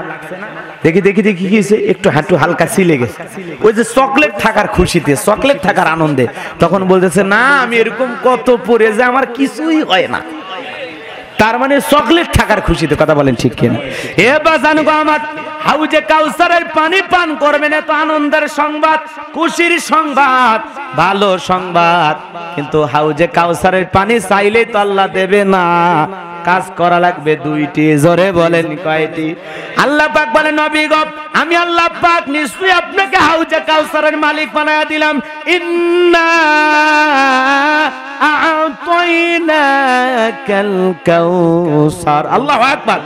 দেখি দেখি দেখি কি হয়েছে, একটু হাঁটু হালকা ছিলে গেছে। ওই যে চকলেট থাকার খুশিতে, চকলেট থাকার আনন্দে। তখন বলতেছে না, আমি এরকম কত পড়ে যে আমার কিছুই হয় না। তার মানে চকলেট থাকার খুশিতে। কথা বলেন ঠিক কিনা? এ বাজান গো আমার, হাউজে কাউসারের পানি পান করবেন, এত আনন্দের সংবাদ, খুশির সংবাদ, ভালো সংবাদ। কিন্তু হাউজে কাউসারের পানি চাইলেই তো আল্লাহ দেবে না, কাজ করা লাগবে দুইটি। জোরে বলেন কয়টি? আল্লাহ পাক বলেন নবী গো, আমি আল্লাহ পাক নিশ্চয়ই আপনাকে হাউজে কাউসারের মালিক বানায়া দিলাম। ইন্না আ'তাইনাকাল কাউসার। আল্লাহু আকবার।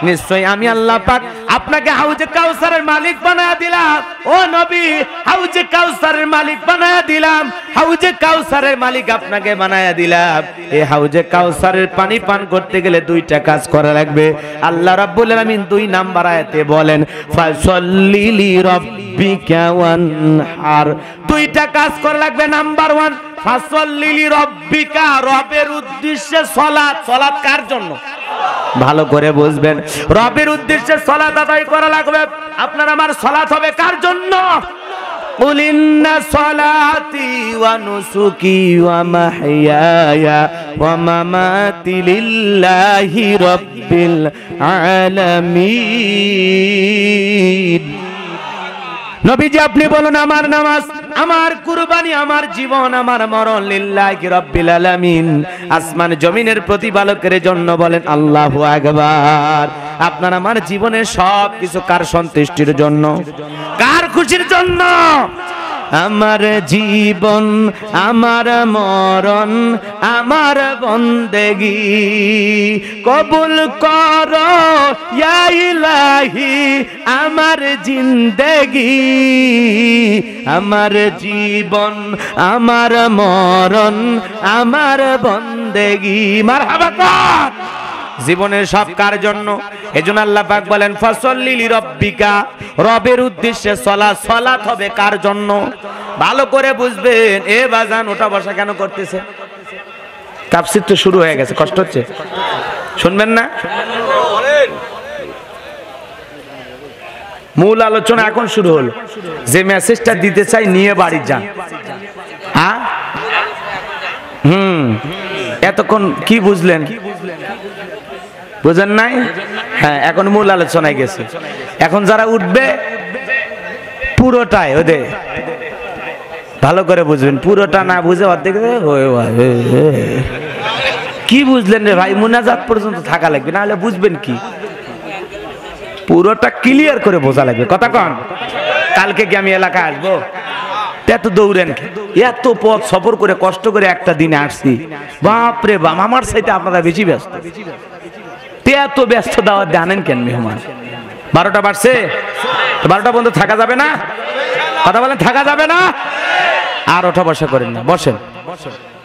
নিশ্চয়ই আমি আল্লাহ পাক আপনাকে হাউজে কাউসারের মালিক বানায়া দিলাম। ও নবী, হাউজে কাউসারের মালিক বানায়া দিলাম। হাউজে কাউসারের মালিক আপনাকে বানায়া দিলাম। এই হাউজে কাউসারের পানি পান করতে গেলে দুইটা কাজ করা লাগবে। আল্লাহ রাব্বুল আলামিন 2 নাম্বার আয়াতে বলেন ফাসাল্লি লিরাব্বিকা ওয়ানহার। দুইটা কাজ করা লাগবে। নাম্বার 1, ফাসাল্লি লিরাব্বিকা, রবের উদ্দেশ্যে সালাত। সালাত কার জন্য? ভালো করে বুঝবেন, রবের উদ্দেশ্যে সালাত আদায় করা লাগবে। আপনার আমার সালাত হবে কার জন্য? قل إن صلاتي ونسكي ومحياي ومماتي لله رب العالمين। নবীজি আপনি বলুন, আমার নামাজ, আমার কুরবানি, আমার জীবন, আমার মরণ লিল্লাহি রাব্বিল আলামিন, আসমান জমিনের প্রতিপালকের জন্য। বলেন আল্লাহু আকবার। আপনার আমার জীবনের সব কিছু কার সন্তুষ্টির জন্য? কার খুশির জন্য? আমার জীবন, আমার মরণ, আমার বন্দেগী কবুল করো ইয়া ইলাহি, আমার জিন্দেগি, আমার জীবন, আমার মরণ, আমার বন্দেগী। মারহাবা কর। জীবনের সব কার জন্য? এজন্য আল্লাহ পাক বলেন ফাসাল্লি লিরাব্বিকা, রবের উদ্দেশ্যে সালাত। সালাত হবে কার জন্য? ভালো করে বুঝবেন। এ বাজান ওটা বসা কেন করতেছে? তাফসীর তো শুরু হয়ে গেছে, কষ্ট হচ্ছে? শুনবেন না? মূল আলোচনা এখন শুরু হলো। যে মেসেজটা দিতে চাই নিয়ে বাড়ি যান। হ্যাঁ, এতক্ষণ কি বুঝলেন? বুঝেন নাই? হ্যাঁ, এখন মূল আলোচনায় গেছে। এখন যারা উঠবে পুরোটাই ওদের ভালো করে বুঝবেন, পুরোটা না বুঝে অর্ধেক কি বুঝলেন রে ভাই? মুনাজাত পর্যন্ত থাকা লাগবে, না হলে বুঝবেন কি? পুরোটা ক্লিয়ার করে বোঝা লাগবে। কথা কন, কালকে কি আমি এলাকায় আসবো? এত দৌড়েন, এত পথ সফর করে কষ্ট করে একটা দিনে আসছি, বাপরে বাপ, আমার সাথে আপনারা বেশি ব্যস্ত। এত ব্যস্ত দাওয়াত জানেন কেন মেহমান? 12টা বাজছে, 12টা পর্যন্ত থাকা যাবে না? কথা বলেন, থাকা যাবে না? আর ওঠা বসা করেন না, বসেন।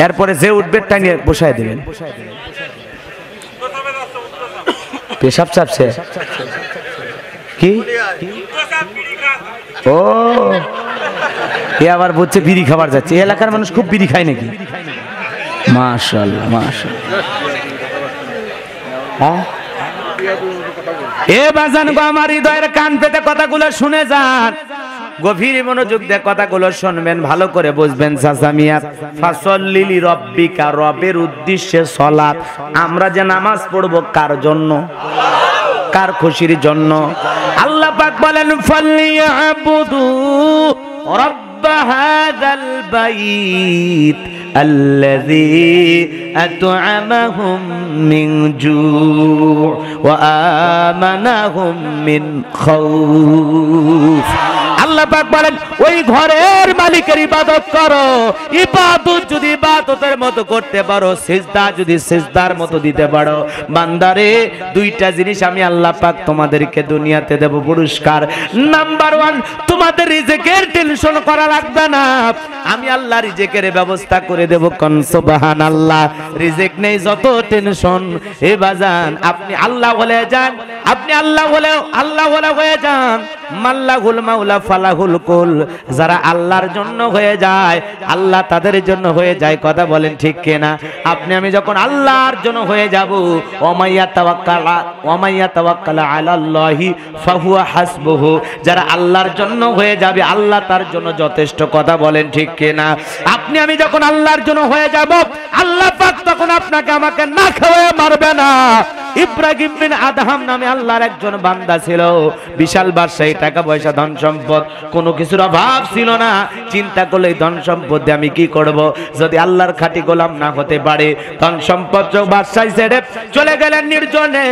এরপরে যে উঠবে তাই নিয়ে বসায় দেবেন। পেশাব চাপছে কি? ও, এ আবার বলছে বিড়ি খাবার যাচ্ছে। এই এলাকার মানুষ খুব বিড়ি খায় নাকি? মাশাআল্লাহ, মাশাআল্লাহ। হ্যাঁ, এ বাজান গো, আমার হৃদয়ের কান পেতে কথাগুলো শুনে যান, গভীর মনোযোগ দিয়ে কথাগুলো শুনবেন, ভালো করে বুঝবেন। সাসামিয়াত ফাসল্লি লিরাব্বিকা, রবের উদ্দেশ্যে সালাত। আমরা যে নামাজ পড়ব কার জন্য? কার খুশির জন্য? আল্লাহ পাক বলেন ফালিয়াবুদু রাব্ব হাযাল বাইত الذي أطعمهم من جوع وآمنهم من خوف। আল্লাহ পাক বলেন ওই ঘরের মালিকের ইবাদত করো। ইবাদত যদি ইবাদতের মতো করতে পারো, সিজদা যদি সিজদার মতো দিতে পারো, বান্দারে দুইটা জিনিস আমি আল্লাহ পাক তোমাদেরকে দুনিয়াতে দেব পুরস্কার। নাম্বার 1, তোমাদের রিজিকের টেনশন করা লাগবে না, আমি আল্লাহ রিজিকের ব্যবস্থা করে দেব। কোন সুবহানাল্লাহ। রিজিক নেই যত টেনশন। এ বাজান, আপনি আল্লাহ বলে যান, আপনি আল্লাহ বলে হয়ে যান। মাল্লাহুল মাওলা ফালাহুল কুল। যারা আল্লাহর জন্য হয়ে যায়, আল্লাহ তাদের জন্য হয়ে যায়। কথা বলেন ঠিক কিনা? আপনি আমি যখন আল্লাহর জন্য হয়ে যাব, ওমাইয়া তাওয়াক্কালা আলাল্লাহি ফাহুয়া হাসবুহু। যারা আল্লাহর জন্য হয়ে যাবে, আল্লাহ তার জন্য যথেষ্ট। কথা বলেন ঠিক কিনা? আপনি আমি যখন আল্লাহর জন্য হয়ে যাব, আল্লাহ পাক তখন আপনাকে আমাকে না খাওয়ায় মারবে না। ইব্রাহিম বিন আদহাম নামে আল্লাহর একজন বান্দা ছিল, বিশাল বাদশাহী, টাকা পয়সা ধন সম্পদ, কোনো কিছুর অভাব ছিল না। চিন্তা করলে ধন সম্পদ দিয়ে আমি কি করব যদি আল্লাহর খাঁটি গোলাম না হতে পারে? ধন সম্পদ বাদশাহী ছেড়ে চলে গেলেন নির্জনে,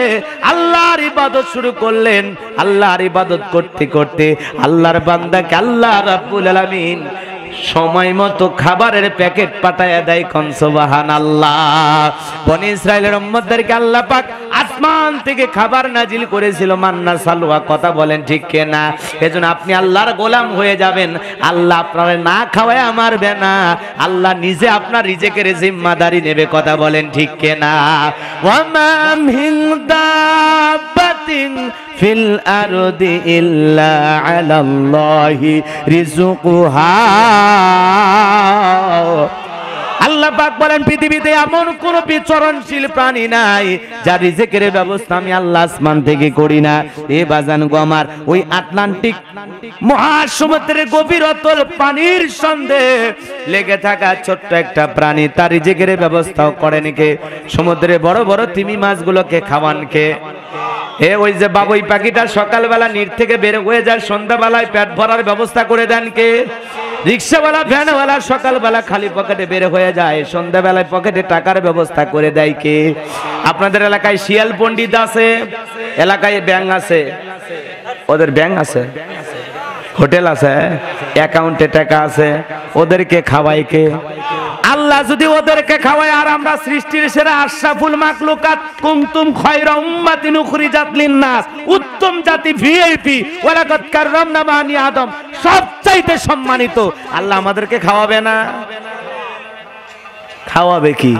আল্লাহর ইবাদত শুরু করলেন। আল্লাহর ইবাদত করতে করতে আল্লাহর বান্দাকে আল্লাহ রাব্বুল আলামিন সময় মতো খাবারের প্যাকেট পাঠায় দেয়। কোন সুবহানাল্লাহ। বনি ইসরাইলের উম্মতদেরকে আল্লাহ পাক আসমান থেকে খাবার নাজিল করেছিল, মান্না সালওয়া। কথা বলেন ঠিক কিনা? এজন্য আপনি আল্লাহর গোলাম হয়ে যাবেন, আল্লাহ আপনারে না খাওয়ায় মারবে না, আল্লাহ নিজে আপনার রিজিকের জিম্মাদারি নেবে। কথা বলেন ঠিক কিনা? ওয়া মা মিন দাব্বাতিন ফিল আরদি ইল্লা আলাল্লাহি রিজকুহা। আল্লাহ পাক বলেন পৃথিবীতে এমন কোন বিচরণশীল প্রাণী নাই যার রিজিকের ব্যবস্থা আমি আল্লাহ আসমান থেকে করি না। এ বাজান গো আমার, ওই আটলান্টিক মহাসমুদ্রের গভীর অতল পানির সঙ্গে লেগে থাকা ছোট্ট একটা প্রাণী, তার রিজিকের ব্যবস্থাও করেন কে? সমুদ্রে বড় বড় তিমি মাছগুলোকে খাওয়ান কে? ওই যে বাবুই পাখিটা সকালবেলা নীর থেকে বের হয়ে যায়, সন্ধ্যাবেলায় পেট ভরার ব্যবস্থা করে দেন কে? রিক্সাওয়ালা ভ্যানওয়ালা সকালবেলা খালি পকেটে বের হয়ে যায়, সন্ধ্যাবেলায় পকেটে টাকার ব্যবস্থা করে দেয় কে? আপনাদের এলাকায় শিয়াল পণ্ডিত আছে, এলাকায় ব্যাংক আছে, ওদের ব্যাংক আছে, হোটেল আছে, অ্যাকাউন্টে টাকা আছে, ওদেরকে খাওয়ায় কে? আল্লাহ যদি ওদেরকে খাওয়ায়, আর আমরা সৃষ্টির সেরা আশরাফুল মাখলুকাত কুনতুম খায়রা উম্মাতিন উখরিজাত লিন-নাস, উত্তম জাতি, ভিআইপি, ওয়ালাকাদ কাররামনা বানি আদম, সবচাইতে সম্মানিত, আল্লাহ আমাদেরকে খাওয়াবে না? খাওয়াবে কি?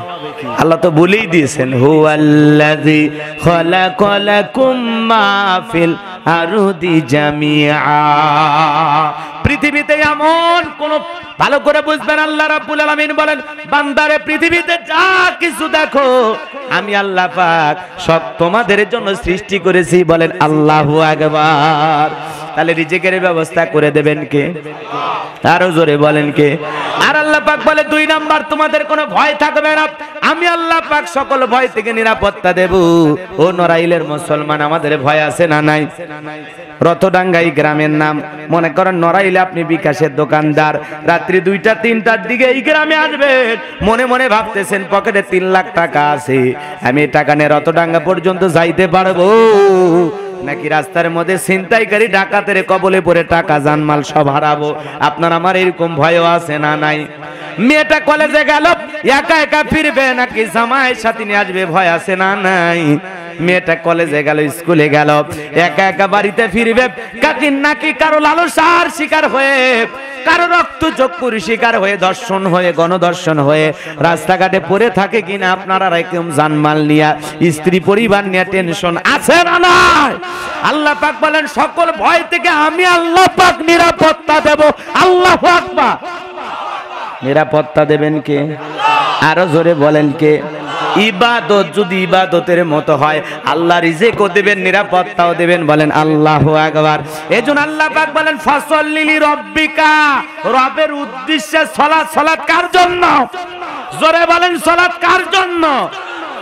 আল্লাহ তো বলেই দিয়েছেন, হুয়াল্লাযী খালাকালাকুম মা ফিল আরদি জামিআ। পৃথিবীতে এমন কোন, ভালো করে বুঝবেন, আল্লাহ রাব্বুল আলামিন বলেন বান্দারে পৃথিবীতে যা কিছু দেখো আমি আল্লাহ পাক সব তোমাদের জন্য সৃষ্টি করেছি। বলেন আল্লাহু আকবার। তাহলে রিজিকের ব্যবস্থা করে দেবেন কে? আরো জোরে বলেন কে? আর আল্লাহ পাক বলে 2 নাম্বার, তোমাদের কোনো ভয় থাকবে না, আমি আল্লাহ পাক সকল ভয় থেকে নিরাপত্তা দেব। ও নড়াইলের মুসলমান, আমাদের ভয় আছে না নাই? রতডাঙ্গাই গ্রামের নাম। মনে করেন নড়াইলে আপনি বিকাশের দোকানদার, রাত্রি 2টা 3টার দিকে এই গ্রামে আসবেন, মনে মনে ভাবতেছেন পকেটে 3 লাখ টাকা আছে, আমি টাকা নিয়ে রতডাঙ্গা পর্যন্ত যাইতে পারবো নাকি রাস্তার মধ্যে ছিনতাইকারী ডাকাতের কবলে পড়ে টাকা জানমাল সব হারাবো? আপনার আমার এরকম ভয়ও আছে না নাই? মেয়েটা কলেজে গেল, একা একা ফিরবে নাকি জামাইয়ের সাথে নিয়ে আসবে? ভয় আছে না নাই? মেয়েটা কলেজে গেল, স্কুলে গেল, একা একা বাড়িতে ফিরবে কাকি নাকি কারো লালসার শিকার হয়ে, কারো রক্ত চক্ষুর শিকার হয়ে, দর্শন হয়ে, গণদর্শন হয়ে রাস্তাঘাটে পড়ে থাকে কিনা? আপনারা এরকম জানমাল নিয়ে, স্ত্রী পরিবার নিয়ে টেনশন আছে না নাই? আল্লাহ পাক বলেন সকল ভয় থেকে আমি আল্লাহ পাক নিরাপত্তা দেব। আল্লাহু আকবার। নিরাপত্তা দেবেন কে? আরো জোরে বলেন কে? ইবাদত যদি ইবাদতের মতো হয়, আল্লাহ রিজিকও দেবেন, নিরাপত্তাও দেবেন। বলেন আল্লাহু আকবার। এজন্য আল্লাহ পাক বলেন ফাসাল্লি লিরাব্বিকা, রবের উদ্দেশ্যে সালাত। সালাত কার জন্য? জোরে বলেন সালাত কার জন্য?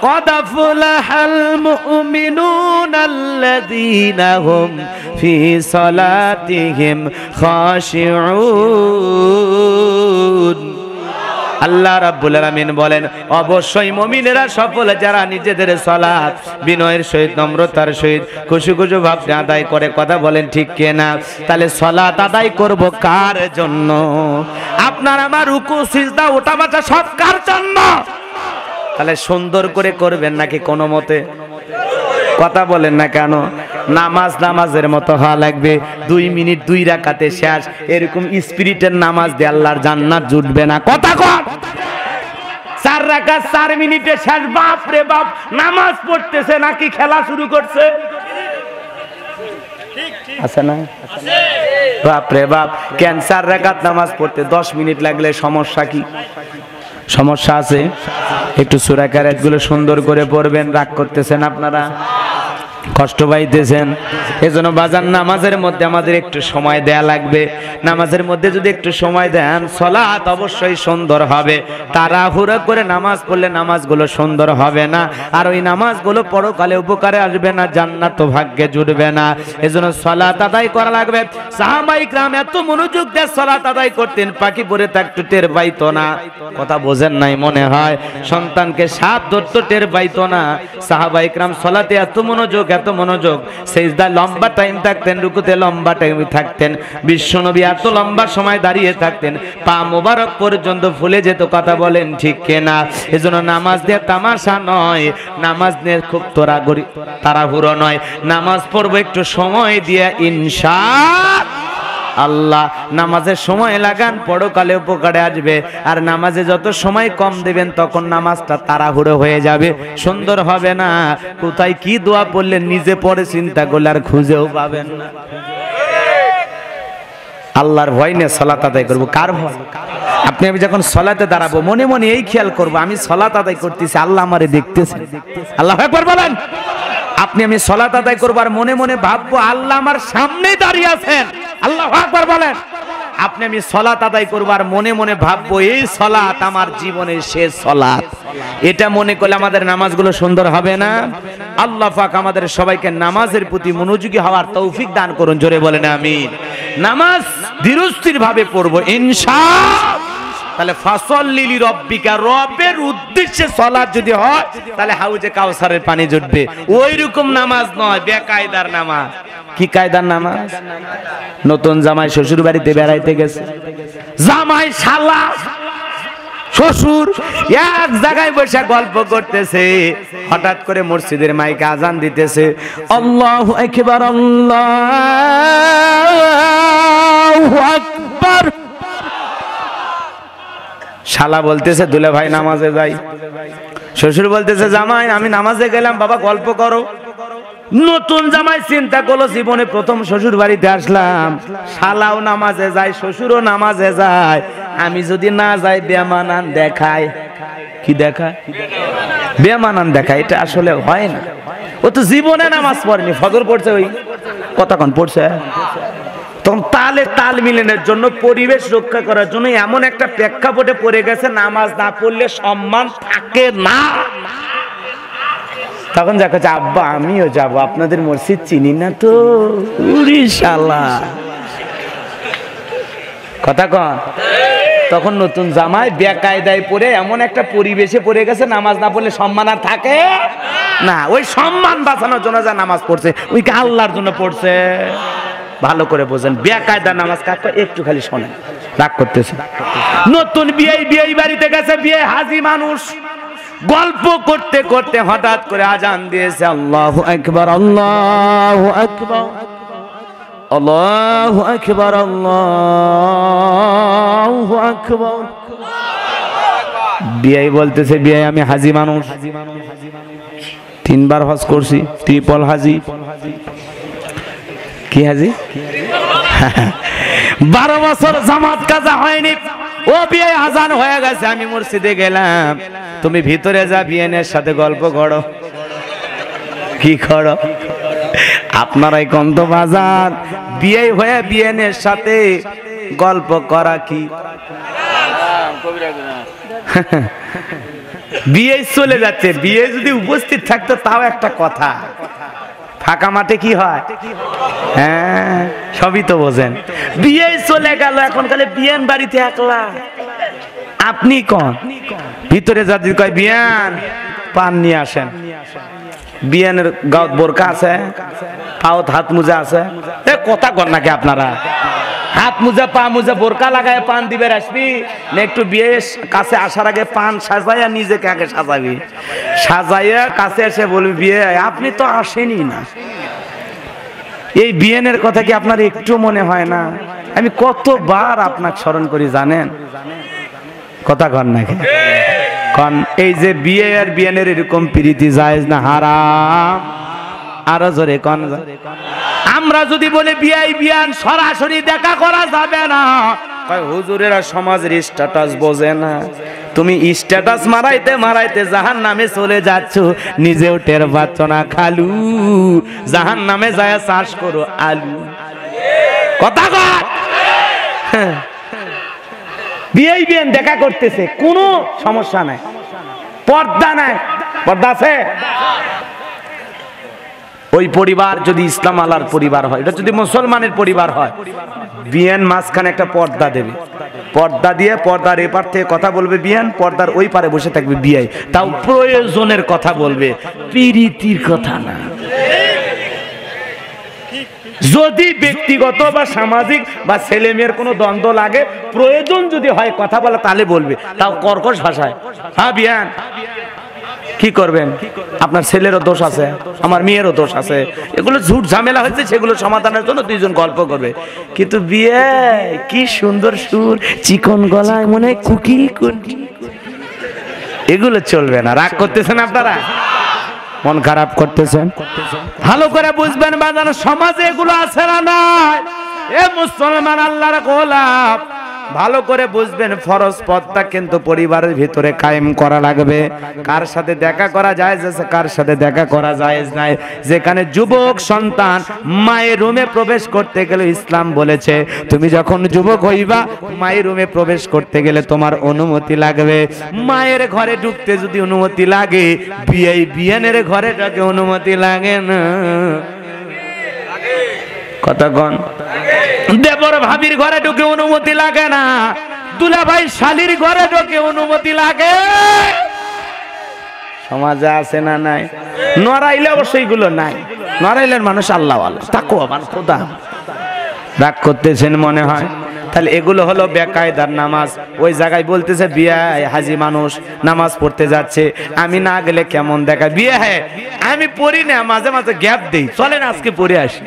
قد أفلح المؤمنون الذين هم في صلاتهم خاشعون। আল্লাহ রাব্বুল আলামিন বলেন অবশ্যই মুমিনেরা সফল যারা নিজেদের সালাত বিনয়ের সহিত, নম্রতার সহিত, খুশি খুশি ভাবে আদায় করে। কথা বলেন ঠিক কিনা? তাহলে সালাত আদায় করব কার জন্য? আপনার আমার রুকু সিজদা ওঠা বসা সব কার জন্য? তাহলে সুন্দর করে করবেন নাকি কোনো মতে? কথা বলেন না কেন? নামাজ নামাজের মতো হওয়া লাগবে। 2 মিনিট 2 রাকাতে শেষ, এরকম স্পিরিটের নামাজ দিয়ে আল্লাহর জান্নাত জুটবে না। কথা কর। 4 রাকাত 4 মিনিটে শেষ। বাপ রে বাপ, নামাজ পড়তেছে নাকি খেলা শুরু করছে? আছে না? বাপ রে বাপ, কেন 4 রাকাত নামাজ পড়তে 10 মিনিট লাগলে সমস্যা কি? সমস্যা আছে? একটু সূরা কারাত গুলো সুন্দর করে পড়বেন। রাগ করতেছেন আপনারা, কষ্ট পাইতেছেন। এজন্য বাজার নামাজের মধ্যে আমাদের একটু সময় দেয়া লাগবে। নামাজের মধ্যে যদি একটু সময় দেন, সালাত অবশ্যই সুন্দর হবে। তাড়াহুড়া করে নামাজ পড়লে নামাজগুলো সুন্দর হবে না, আর ওই নামাজগুলো পরকালে উপকারে আসবে না, জান্নাত ভাগ্যে জুটবে না। এজন্য সালাত আদায় করা লাগবে। সাহাবায়ে কিরাম এত মনোযোগ দিয়ে সালাত আদায় করতেন, পাখি পড়ে থাকতো টের পাইতো না। কথা বোঝেন নাই মনে হয়? সন্তানকে সাপ ধরতো টের পাইতো না। সাহাবায়ে কিরাম সালাতে এত মনোযোগ, এত মনোযোগ। সিজদা লম্বা টাইম থাকতেন, রুকুতে লম্বা টাইম থাকতেন। বিশ্বনবী এত লম্বা সময় দাঁড়িয়ে থাকতেন, পা মোবারক পর্যন্ত ফুলে যেত। কথা বলেন ঠিক কিনা? এজন্য নামাজ দিয়ে তামাশা নয়, নামাজ নিয়ে খুব তাড়াহুড়ো নয়। নামাজ পড়বো একটু সময় দিয়ে ইনশাআল্লাহ। নামাজের সময় লাগান, পরকালে উপকারে আসবে। আর নামাজে যত সময় কম দেবেন তখন নামাজটা তাড়াহুড়ো হয়ে যাবে, সুন্দর হবে না। কোথায় কি দোয়া পড়লেন নিজে পরে চিন্তা করলে আর খুঁজেও পাবেন না। আল্লাহর ভয় নিয়ে সালাত আদায় করবো। কার ভয়? আপনি আমি যখন সালাতে দাঁড়াবো মনে মনে এই খেয়াল করবো, আমি সালাত আদায় করতেছি, আল্লাহ আমারে দেখতেছে। আল্লাহু আকবার বলেন। আপনি আমি সালাত আদায় করবো আর মনে মনে ভাববো আল্লাহ আমার সামনেই দাঁড়িয়ে আছেন। আল্লাহু আকবার বলেন। আপনি আমি সালাত আদায় করবো আর মনে মনে ভাববো এই সালাত আমার জীবনের শেষ সালাত। এটা মনে করলে আমাদের নামাজগুলো সুন্দর হবে না। আল্লাহ পাক আমাদের সবাইকে নামাজের প্রতি মনোযোগী হওয়ার তৌফিক দান করুন। জোরে বলেন আমিন। নামাজ ধীরস্থির ভাবে পড়বো ইনশাআল্লাহ। তাহলে ফাসাল্লি লিরাব্বিকা, রবের উদ্দেশ্যে সালাত যদি হয় তাহলে হাউজে কাউসারের পানি জুটবে। ওই রকম নামাজ নয়, বেকায়দার নামাজ। কি কায়দার নামাজ? নতুন জামাই শ্বশুর বাড়িতে বেড়াইতে গেছে, জামাই শালা শ্বশুর এক জায়গায় বসে গল্প করতেছে। হঠাৎ করে মসজিদের মাইকে আজান দিতেছে, আল্লাহু আকবার, আল্লাহু আকবার। শালা বলতেছে দুলে ভাই নামাজে যাই। শ্বশুর বলতেছে জামাই আমি নামাজে গেলাম, বাবা গল্প করো। নতুন জামাই চিন্তা করলো জীবনে প্রথম শ্বশুর বাড়িতে আসলাম, শালাও নামাজে যায়, শ্বশুরও নামাজে যায়, আমি যদি না যাই বেমানান দেখায়। কি দেখায়? বেমানান দেখায়। এটা আসলে হয় না। ও তো জীবনে নামাজ পড়েনি, ফজর পড়ছে, ওই কতক্ষণ পড়ছে। তখন তালে তাল মিলানোর জন্য, পরিবেশ রক্ষা করার জন্য এমন একটা প্রেক্ষাপটে পড়ে গেছে, নামাজ না পড়লে সম্মান থাকে না। তখন যা কাছে আব্বা আমিও যাব, আপনাদের মসজিদ চিনি না তো। শালা কথা কন। তখন নতুন জামাই বেকায়দায় পড়ে এমন একটা পরিবেশে পড়ে গেছে, নামাজ না পড়লে সম্মান আর থাকে না। ওই সম্মান বাঁচানোর জন্য যা নামাজ পড়ছে, ওই কি আল্লাহর জন্য পড়ছে? ভালো করে বোঝেন, বেকায়দা নামাজ কাকে একটু খালি শোনেন, রাগ করতেছে। নতুন বিয়ে বাড়িতে গেছে, বিয়ে হাজি মানুষ, গল্প করতে করতে হঠাৎ করে আজান দিয়েছে, আল্লাহু আকবার, আল্লাহু আকবার, আল্লাহু আকবার, আল্লাহু আকবার। বিয়ে বলতেছে, বিয়ে আমি হাজি মানুষ, 3 বার হজ করছি, ট্রিপল হাজি। কি হাজি? 12 বছর জামাত কাজা হয়নি, ও বিয়ে আজান হয়ে গেছে, আমি মসজিদে গেলাম, তুমি ভিতরে যা বিয়েনের সাথে গল্প করো। কি করো? আপনারাই কন্ত বাজার, বিয়ে হয়ে বিয়েনের সাথে গল্প করা কি? বিয়ে চলে যাচ্ছে, বিয়ে যদি উপস্থিত থাকতো তাও একটা কথা, ফাঁকা মাঠে কি হয়? হ্যাঁ, সবই তো বোঝেন। বিয়ে চলে গেল, এখন খালি বিয়েন বাড়িতে একলা। আপনি কোন ভিতরে যাদের কয় বিয়ান পান নিয়ে আসেন, বিয়ানের গাউত বোরকা আছে, পাওত হাত মোজা আছে, কথা কন নাকি আপনারা? হাত মোজা পা মোজা বোরকা লাগায় পান দিবে আসবি না? একটু বিয়ে কাছে আসার আগে পান সাজাইয়া নিজেকে আগে সাজাবি, সাজাইয়া কাছে এসে বলবি বিয়ে আপনি তো আসেনি না। এই বিয়েনের কথা কি আপনার একটু মনে হয় না? আমি কতবার আপনাকে স্মরণ করি জানেন? কথা কন নাকি? কন এই যে বিয়ে আর বিয়েনের এরকম প্রীতি জায়েজ না হারাম? আরো জোরে কন। আমরা যদি বলি বিয়াই বিয়ান সরাসরি দেখা করা যাবে না, হুজুরেরা সমাজের স্ট্যাটাস বোঝে না। তুমি স্ট্যাটাস মারাইতে মারাইতে জাহান্নামে চলে যাচ্ছ, নিজেও টের পাচ্ছ না। খালু জাহান্নামে যায় চাষ করো আলু। কথা কন। বিয়ে বিয়ান দেখা করতেছে, কোনো সমস্যা নাই, পর্দা নাই। পর্দা আছে? ওই পরিবার যদি ইসলাম আলার পরিবার হয়, এটা যদি মুসলমানের পরিবার হয়, বিয়ান মাঝখানে একটা পর্দা দেবে, পর্দা দিয়ে পর্দার এপার থেকে কথা বলবে বিয়ান, পর্দার ওই পারে বসে থাকবে বিয়াই, তাও প্রয়োজনের কথা বলবে, প্রীতির কথা না। যদি ব্যক্তিগত বা সামাজিক বা ছেলে মেয়ের কোনো দ্বন্দ্ব লাগে, প্রয়োজন যদি হয় কথা বলা, তাহলে বলবে, তাও কর্কশ ভাষায়। হ্যাঁ বিয়ান কি করবেন? আপনার ছেলেরও দোষ আছে, আমার মেয়েরও দোষ আছে, এগুলো ঝুট ঝামেলা হয়েছে, সেগুলো সমাধানের জন্য দুইজন গল্প করবে। কিন্তু বিয়ে কি সুন্দর সুর, চিকন গলায় মনে হয় কুকিল কুকি, এগুলো চলবে না। রাগ করতেছেন আপনারা, মন খারাপ করতেছেন? ভালো করে বুঝবেন বাজানো, সমাজে এগুলো আছে না নাই? এ মুসলমান আল্লাহর গোলাম, ভালো করে বুঝবেন, ফরজ পথটা কিন্তু পরিবারের ভিতরে কায়েম করা লাগবে। কার সাথে দেখা করা জায়েজ আছে, কার সাথে দেখা করা জায়েজ নাই। যেখানে যুবক সন্তান মায়ের রুমে প্রবেশ করতে গেলে ইসলাম বলেছে, তুমি যখন যুবক হইবা মায়ের রুমে প্রবেশ করতে গেলে তোমার অনুমতি লাগবে। মায়ের ঘরে ঢুকতে যদি অনুমতি লাগে, বিয়ানের ঘরে ঢুকে অনুমতি লাগে না। কথা কন। দেবর ভাবির ঘরে ঢুকে অনুমতি লাগে না, দুলাভাই শালির ঘরে ঢুকে অনুমতি লাগে। সমাজে আছে না নাই? নড়াইলে অবশ্যই গুলো নাই। নড়াইলের মানুষ আল্লাহ আল্লাহ তাকওয়া মান খোদা। রাগ করতেছেন মনে হয়? তাহলে এগুলো হলো বেকায়দার নামাজ। ওই জায়গায় বলতেছে বিয়ে হাজি মানুষ নামাজ পড়তে যাচ্ছে, আমি না গেলে কেমন দেখা। বিয়ে হ্যাঁ আমি পড়ি না, মাঝে মাঝে গ্যাপ দেই, চলেন আজকে পড়ে আসি।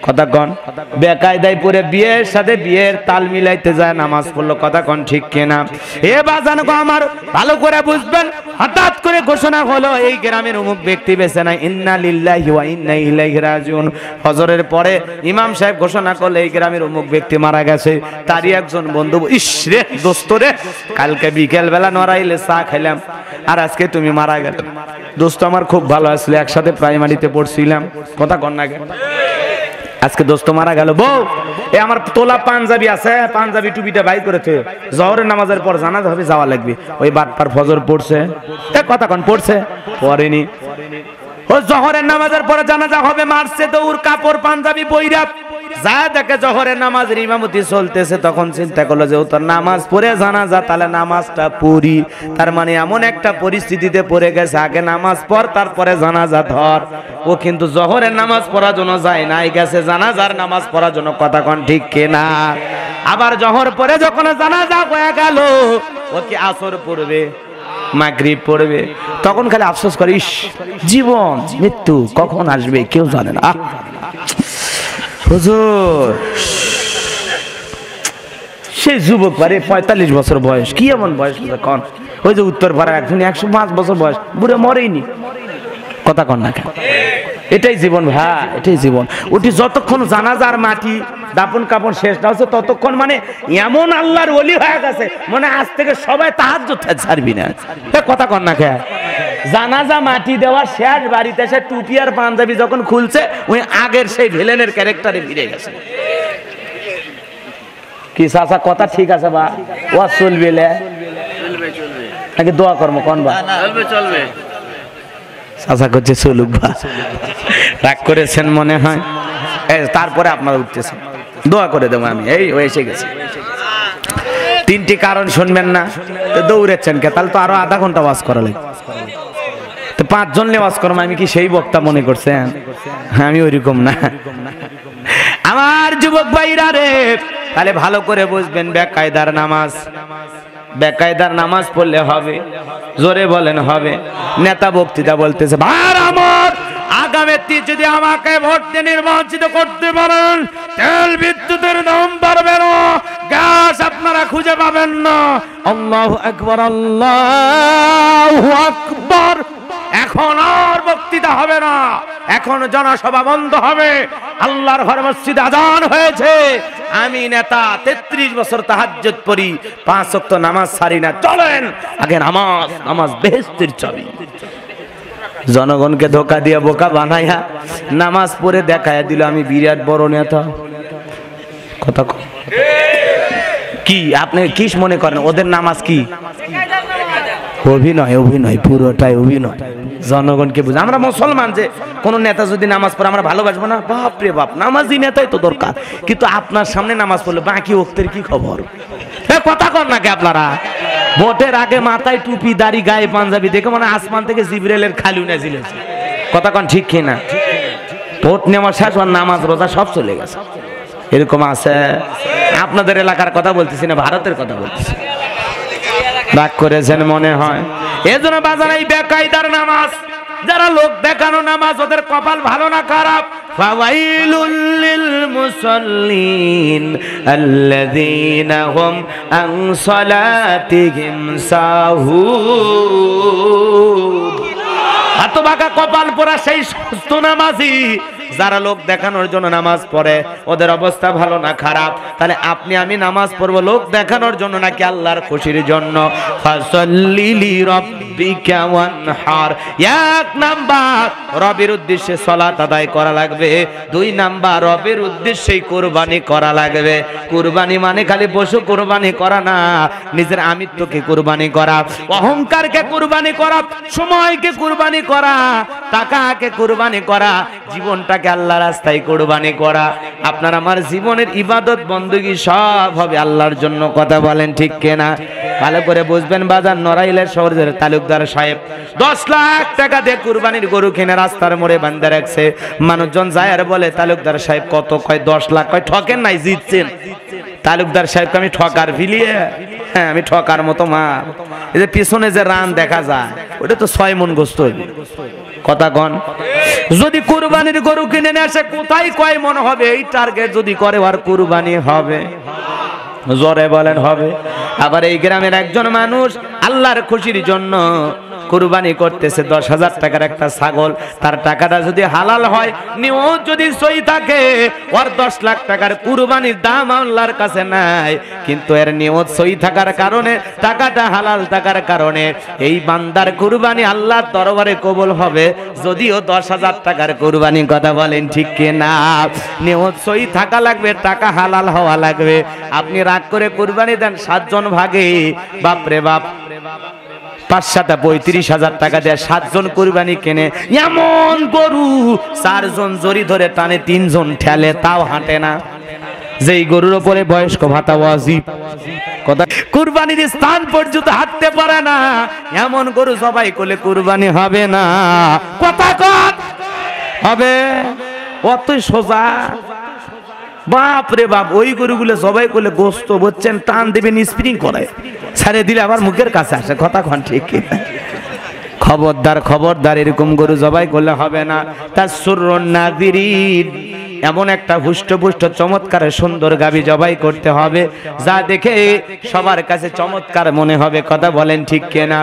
কথা কন। বেকায়দায় পড়ে বিয়ের সাথে বিয়ের তাল মিলাইতে যায়, নামাজ পড়লো। কথা কন ঠিক কিনা? এ বাজান গো আমার, ভালো করে বুঝবেন। হঠাৎ করে ঘোষণা হলো এই গ্রামের অমুক ব্যক্তি বেঁচে নাই, ইন্না লিল্লাহি ওয়া ইন্না ইলাইহি রাজিউন। ফজরের পরে ইমাম সাহেব ঘোষণা করলো এই গ্রামের অমুক ব্যক্তি মারা গেছে। তারই একজন বন্ধু, ইস রে দোস্ত রে, কালকে বিকেল বেলা নড়াইলে চা খাইলাম, আর আজকে তুমি মারা গেলে। দোস্ত আমার খুব ভালো আসলে, একসাথে প্রাইমারিতে পড়ছিলাম। কথা কন না? আজকে দোস্ত মারা গেল, বউ এ আমার তোলা পাঞ্জাবি আছে, পাঞ্জাবি টুপিটা বাইর করেছে, জহরের নামাজের পর জানাজা হবে, যাওয়া লাগবে। ওই বাটপার ফজর পড়ছে, কথা কোন পড়ছে, পড়েনি। ও জহরের নামাজের পরে জানাজা হবে, মারছে দৌড়, কাপড় পাঞ্জাবি বইরা যা দেখে জহরের নামাজের ইমামতি চলতেছে, তখন চিন্তা করলো যে ও তো নামাজ পড়ে জানাজা, তাহলে নামাজটা পড়ি। তার মানে এমন একটা পরিস্থিতিতে পড়ে গেছে, আগে নামাজ পড় তারপরে জানাজা ধর। ও কিন্তু জহরের নামাজ পড়ার জন্য যায় নাই, গেছে জানাজার নামাজ পড়ার জন্য। কথা কোন ঠিক কিনা? আবার জহর পরে যখন জানাজা হয়ে গেল, ও কি আসর পড়বে, মাগরিব পড়বে, তখন খালি আফসোস করে, ইস জীবন মৃত্যু কখন আসবে কেউ জানে না। হুজুর সেই যুবক পারে 45 বছর বয়স, কি এমন বয়স কন? ওই যে উত্তর পাড়া একজন 105 বছর বয়স, বুড়ে মরেইনি। কথা কন না কেন? এটাই জীবন ভাই, এটাই জীবন। ওটি যতক্ষণ জানাজার মাটি দাপন কাপড় শেষ না হচ্ছে, ততক্ষণ মানে এমন আল্লাহর ওলি হয়ে গেছে, মানে আজ থেকে সবাই তাহাজ্জুদ ছাড়বি না। কথা কন না কেন? জানাজা মাটি দেওয়া শেষ, বাড়িতে এসে টুপি আর পাঞ্জাবি যখন খুলছে, ওই আগের সেই ভিলেনের ক্যারেক্টারে ফিরে গেছে। কি চাচা কথা ঠিক আছে বা ও চলবে নাকি দোয়া কর্ম কোন বা চলবে? চাচা করছে চলুক বা, রাগ করেছেন মনে হয়। তারপরে আপনারা উঠতেছেন, দোয়া করে দেবো আমি, এই ও এসে গেছে। 3টি কারণ শুনবেন না, দৌড়েছেন কে? তাহলে তো আরো আধা ঘন্টা ওয়াজ করা লাগবে। তো 5 জন ওয়াজ করবো, আমি কি সেই বক্তা মনে করছেন? আমি ওইরকম না। আমার যুবক ভাইরা রে, তাহলে ভালো করে বুঝবেন, বেকায়দার নামাজ, বেকায়দার নামাজ পড়লে হবে, জোরে বলেন হবে। নেতা বক্তৃতা বলতেছে, ভাই আমার আগামীতে যদি আমাকে ভোট দিয়ে নির্বাচিত করতে পারেন, তেল বিদ্যুতের দাম বাড়বে না, গ্যাস আপনারা খুঁজে পাবেন না। আল্লাহু আকবার, আল্লাহু আকবার। এখন আর বক্তৃতা হবে না, এখন জনসভা বন্ধ হবে। আল্লাহর ঘর মসজিদে আযান হয়েছে, আমি নেতা 33 বছর তাহাজ্জুদ পড়ি, 5 ওয়াক্ত নামাজ ছাড়ি না। চলেন আগে নামাজ, নামাজ বেহেশতের চাবি। জনগণকে ধোকা দিয়ে বোকা বানাইয়া নামাজ পড়ে দেখায়া দিল আমি বিরাট বড় নেতা। কথা কি আপনি কি মনে করেন ওদের নামাজ কি? অভিনয়, অভিনয়, পুরোটাই অভিনয়। জনগণকে বুঝে, আমরা মুসলমান, যে কোন নেতা যদি নামাজ পড়ে আমরা ভালোবাসবো না? বাপ রে বাপ, নামাজি নেতাই তো দরকার। কিন্তু আপনার সামনে নামাজ পড়লে বাকি ওক্তের কি খবর? কথা কর নাকি আপনারা? ভোটের আগে মাথায় টুপি, দাড়ি, গায়ে পাঞ্জাবি দেখে মানে আসমান থেকে জিবরাইলের খালু নাজিল হয়েছে। কথা কন ঠিক কিনা? ভোট নেওয়া শেষ, আর নামাজ রোজা সব চলে গেছে। এরকম আছে? আপনাদের এলাকার কথা বলতেছি না, ভারতের কথা বলতেছি। রাগ করেছেন মনে হয়। এজন্য বাজার এই বেকায়দার নামাজ, যারা লোক দেখানো নামাজ, ওদের কপাল ভালো না খারাপ। ফাওয়াইলুল লিল মুসাল্লিন আল্লাযীনা হুম আন সালাতিহিম সাহুন। হতভাগা কপাল পোড়া সেই সুস্থ নামাজি যারা লোক দেখানোর জন্য নামাজ পড়ে, ওদের অবস্থা ভালো না খারাপ? তাহলে আপনি আমি নামাজ পড়বো লোক দেখানোর জন্য নাকি আল্লাহর খুশির জন্য? ফাসাল্লি লিরাব্বিকা ওয়ানহার। 1 নাম্বার রবের উদ্দেশ্যে সালাত আদায় করা লাগবে। 2 নাম্বার রবের উদ্দেশ্যেই কুরবানি করা লাগবে। কুরবানি মানে খালি পশু কুরবানি করা না, নিজের আমিত্বকে কুরবানি করা, অহংকারকে কুরবানি করা, সময়কে কুরবানি করা, টাকাকে কুরবানি করা, জীবনটাকে আল্লাহর রাস্তায় কুরবানি করা। আপনার আমার জীবনের ইবাদত বندگی সব হবে আল্লাহর জন্য। কথা বলেন ঠিক কিনা? ভালো করে বুঝবেন। বাজার নড়াইলের শহরের তালুকদার সাহেব 10 লাখ টাকা দিয়ে কুরবানির গরু কিনে রাস্তার মোড়ে বাঁধা রাখছে। মানুষজন যায় আর বলে, তালুকদার সাহেব কত? কয় 10 লাখ। কয় ঠকেন নাই, জিতছেন। তালুকদার সাহেবকে আমি ঠকার ফিলিয়ে, হ্যাঁ আমি ঠকার মতো মা। এই যে পিছনে যে রান দেখা যায়, ওটা তো 6 মণ গোস্ত হইবে। কথা কন, যদি কুরবানির গরু কিনে নিয়ে আসে, কোথায় কয় মন হবে? এই টার্গেট যদি করে, আর কুরবানি হবে। জোরে বলেন হবে। আবার এই গ্রামের একজন মানুষ আল্লাহর খুশির জন্য কুরবানি করতেছে 10,000 টাকার একটা ছাগল, তার টাকাটা যদি হালাল হয়, নিয়ত যদি সই থাকে, ওর 10 লাখ টাকার কুরবানির দাম আল্লাহর কাছে নাই, কিন্তু এর নিয়ত সই থাকার কারণে, টাকাটা হালাল থাকার কারণে এই বান্দার কুরবানি আল্লাহর দরবারে কবুল হবে, যদিও 10,000 টাকার কুরবানি। কথা বলেন ঠিক কি না? নিয়ত সই থাকা লাগবে, টাকা হালাল হওয়া লাগবে। আপনি রাগ করে কুরবানি দেন 7 জন ভাগে, বাপরে বাপ 5-7 35,000 টাকা দেয় 7 জন কুরবানি কেনে। এমন গরু 4 জন জড়ি ধরে টানে, 3 জন ঠেলে, তাও হাঁটে না। যেই গরুর উপরে বয়স্ক ভাতা ওয়াজিব, কথা কুরবানির স্থান পর্যন্ত হাঁটতে পারে না, এমন গরু সবাই করলে কুরবানি হবে না। কথা কত হবে? অত সোজা? বাপ রে বাপ, ওই গরুগুলো সবাই করলে গোস্ত বলছেন টান দেবেন, স্প্রিং করে ছেড়ে দিলে আবার মুখের কাছে আসে। কথা কন ঠিক? খবরদার খবরদার, এরকম গরু জবাই করলে হবে না। তার সুরুন নাযিরিন, এমন একটা হুষ্টপুষ্ট চমৎকার সুন্দর গাবি জবাই করতে হবে, যা দেখে সবার কাছে চমৎকার মনে হবে। কথা বলেন ঠিক কিনা?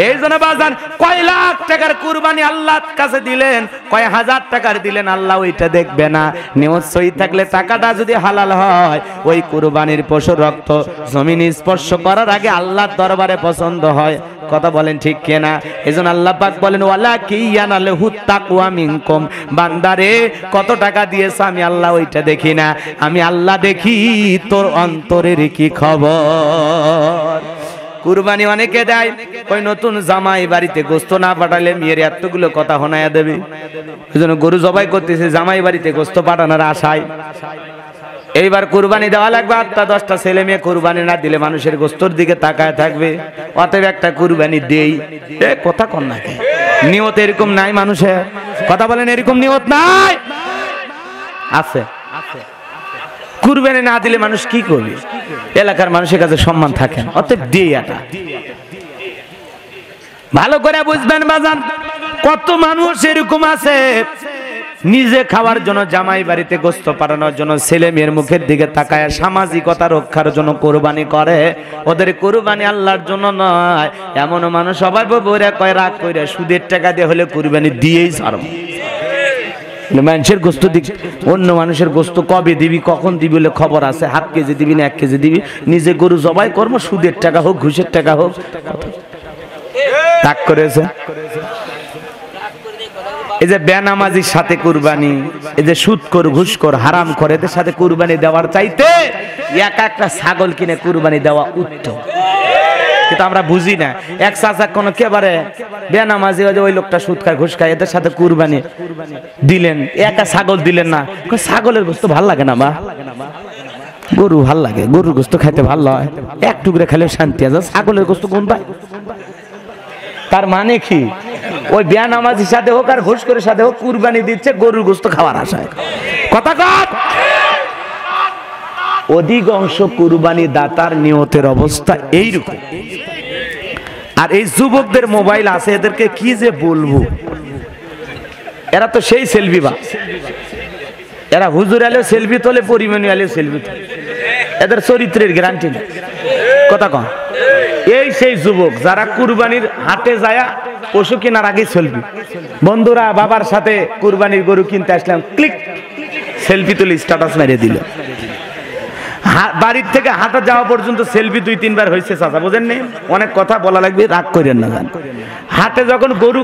এই জন্য বাজান, কয় লাখ টাকার কুরবানি আল্লাহর কাছে দিলেন, কয় হাজার টাকার দিলেন, আল্লাহ ওইটা দেখবে না। নিয়ত সই থাকলে, টাকাটা যদি হালাল হয়, ওই কুরবানির পশুর রক্ত জমিন স্পর্শ করার আগে আল্লাহর দরবারে পছন্দ হয়। কথা বলেন ঠিক কিনা? এজন্য আল্লাহ পাক বলেন, ওয়ালা কিয়ানালহু তাকওয়া মিনকুম, বান্দারে কত টাকা দিয়েছ আমি আল্লাহ ওইটা দেখি না, আমি আল্লাহ দেখি তোর অন্তরের কি খবর। কুরবানি অনেকে দেয়, ওই নতুন জামাই বাড়িতে গোস্ত না পাঠালে মেয়ের এতগুলো কথা শোনায়া দেবে। এজন্য গরু জবাই করতেছে জামাই বাড়িতে গোস্ত পাঠানোর আশায়। এইবার কুরবানি দেওয়া লাগবে, 8-10টা ছেলে মেয়ে কুরবানি না দিলে মানুষের গোস্তর দিকে তাকায় থাকবে। অতএব একটা কুরবানি দেই। কথা কন না, নিয়ত এরকম নাই মানুষের? কথা বলেন, এরকম নিয়ত নাই? আছে। কুরবানি না দিলে মানুষ কি করবে? এলাকার মানুষের কাছে সম্মান থাকে না। অতএব দেই এটা। ভালো করে বুঝবেন বাজান, কত মানুষ এরকম আছে নিজে খাওয়ার জন্য, জামাই বাড়িতে গোস্ত পাঠানোর জন্য, ছেলে মেয়ের মুখের দিকে তাকায় সামাজিকতা রক্ষার জন্য কুরবানি করে। ওদের কুরবানি আল্লাহর জন্য নয়। এমন মানুষ সবাই বলে কয় রাগ কইরা সুদের টাকা দিয়ে হলে কুরবানি দিয়েই ছাড়ব। মানুষের গোস্ত দিক, অন্য মানুষের গোস্ত কবে দিবি, কখন দিবি বলে খবর আছে? হাফ কেজি দিবি না 1 কেজি দিবি? নিজে গরু জবাই করবো, সুদের টাকা হোক ঘুষের টাকা হোক। রাগ করেছে। এই যে বেনামাজির সাথে কুরবানি, এই যে সুদখোর ঘুষখোর হারাম করে, এদের সাথে কুরবানি দেওয়ার চাইতে একটা ছাগল কিনে কুরবানি দেওয়া উত্তম। কিন্তু আমরা বুঝি না। এক চাচা কোন কেবারে বেনামাজি, ওই লোকটা সুদ খায় ঘুষ খায়, এদের সাথে কুরবানি দিলেন, একা ছাগল দিলেন না। ছাগলের গোস্ত ভাল লাগে না, বা গরু ভাল লাগে, গরুর গোস্ত খাইতে ভালো হয়, এক টুকরে খেলে শান্তি আছে, ছাগলের গোস্ত কোন পায়? তার মানে কি? ওই বেনামাজির সাথে হোক আর ঘুষখোরের সাথে হোক কুরবানি দিচ্ছে গরুর গোস্ত খাওয়ার আশায়। কথা কত? অধিকাংশ কুরবানি দাতার নিয়তের অবস্থা এইরকম। আর এই যুবকদের মোবাইল আছে, এদেরকে কি যে বলবো, এরা তো সেই সেলফি বা, এরা হুজুর আলেও সেলফি তোলে, পরিমাণী আলেও সেলফি তোলে, এদের চরিত্রের গ্যারান্টি নেই। কথা কন। এই সেই যুবক যারা কুরবানির হাটে যায় পশু কেনার আগে সেলফি। বন্ধুরা বাবার সাথে কুরবানির গরু কিনতে আসলাম, ক্লিক সেলফি তুলে স্ট্যাটাস মেরে দিল। বাড়ির থেকে হাঁটা যাওয়া পর্যন্ত সেলফি 2-3 বার হয়েছে। চাচা বোঝেন নেই, অনেক কথা বলা লাগবে, রাগ করেন না। হাটে যখন গরু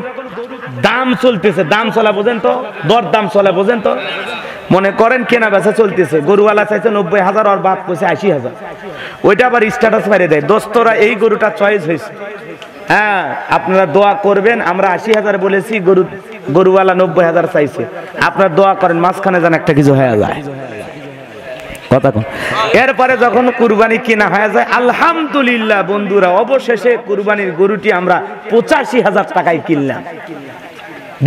দাম চলতেছে, দাম চলা বোঝেন তো, দর দাম চলে বোঝেন তো, মনে করেন কেনা বেচা চলতেছে, গরুওয়ালা চাইছে 90,000, আর বাপ কইছে 80,000, ওইটা আবার স্ট্যাটাস মেরে দেয়, দোস্তরা এই গরুটা চয়েস হয়েছে, হ্যাঁ আপনারা দোয়া করবেন, আমরা 80,000 বলেছি, গরুওয়ালা 90,000 চাইছে, আপনারা দোয়া করেন মাঝখানে যেন একটা কিছু হয়ে যায়। কথা কন। এরপরে যখন কুরবানি কিনা হয়ে যায়, আলহামদুলিল্লাহ বন্ধুরা, অবশেষে কুরবানির গরুটি আমরা 85,000 টাকায় কিনলাম।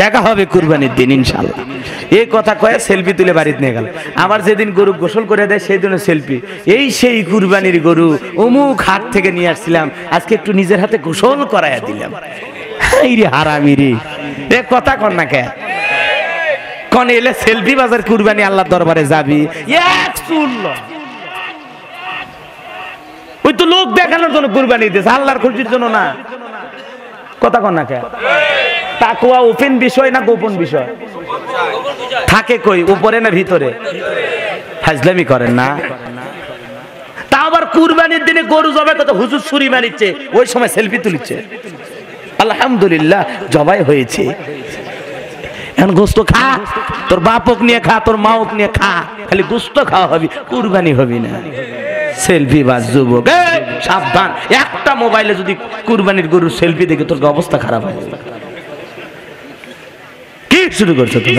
দেখা হবে কুরবানির দিন ইনশাআল্লাহ। এই কথা কয়ে সেলফি তুলে বাড়িতে নিয়ে গেল। আবার যেদিন গরু গোসল করে দেয় সেই দিনও সেলফি, এই সেই কুরবানির গরু অমুক হাট থেকে নিয়ে আসছিলাম, আজকে একটু নিজের হাতে গোসল করাইয়া দিলাম। এই রে হারামি রে, এ কথা কন না কে কন, এলে সেলফি বাজার কুরবানি আল্লাহর দরবারে যাবি, এক চুল ওই তো লোক দেখানোর জন্য কুরবানি দিতেছে, আল্লাহর খুশির জন্য না। কথা কন না কে? তাকওয়া ওপেন বিষয় না গোপন বিষয়? থাকে কই, উপরে না ভিতরে? ফাজলামি করেন না। তা আবার কুরবানির দিনে গরু জবাই করতে হুজুর ছুরি মারিচ্ছে, ওই সময় সেলফি তুলিচ্ছে। আলহামদুলিল্লাহ জবাই হয়েছে। এখন গোস্ত খা, তোর বাপক নিয়ে খা, তোর মাওক নিয়ে খা, খালি গোস্ত খাওয়া হবি, কুরবানি হবি না। সেলফি বাজ যুবক, সাবধান। একটা মোবাইলে যদি কুরবানির গরুর সেলফি দেখে তোর অবস্থা খারাপ হয়। কি শুরু করছো তুই?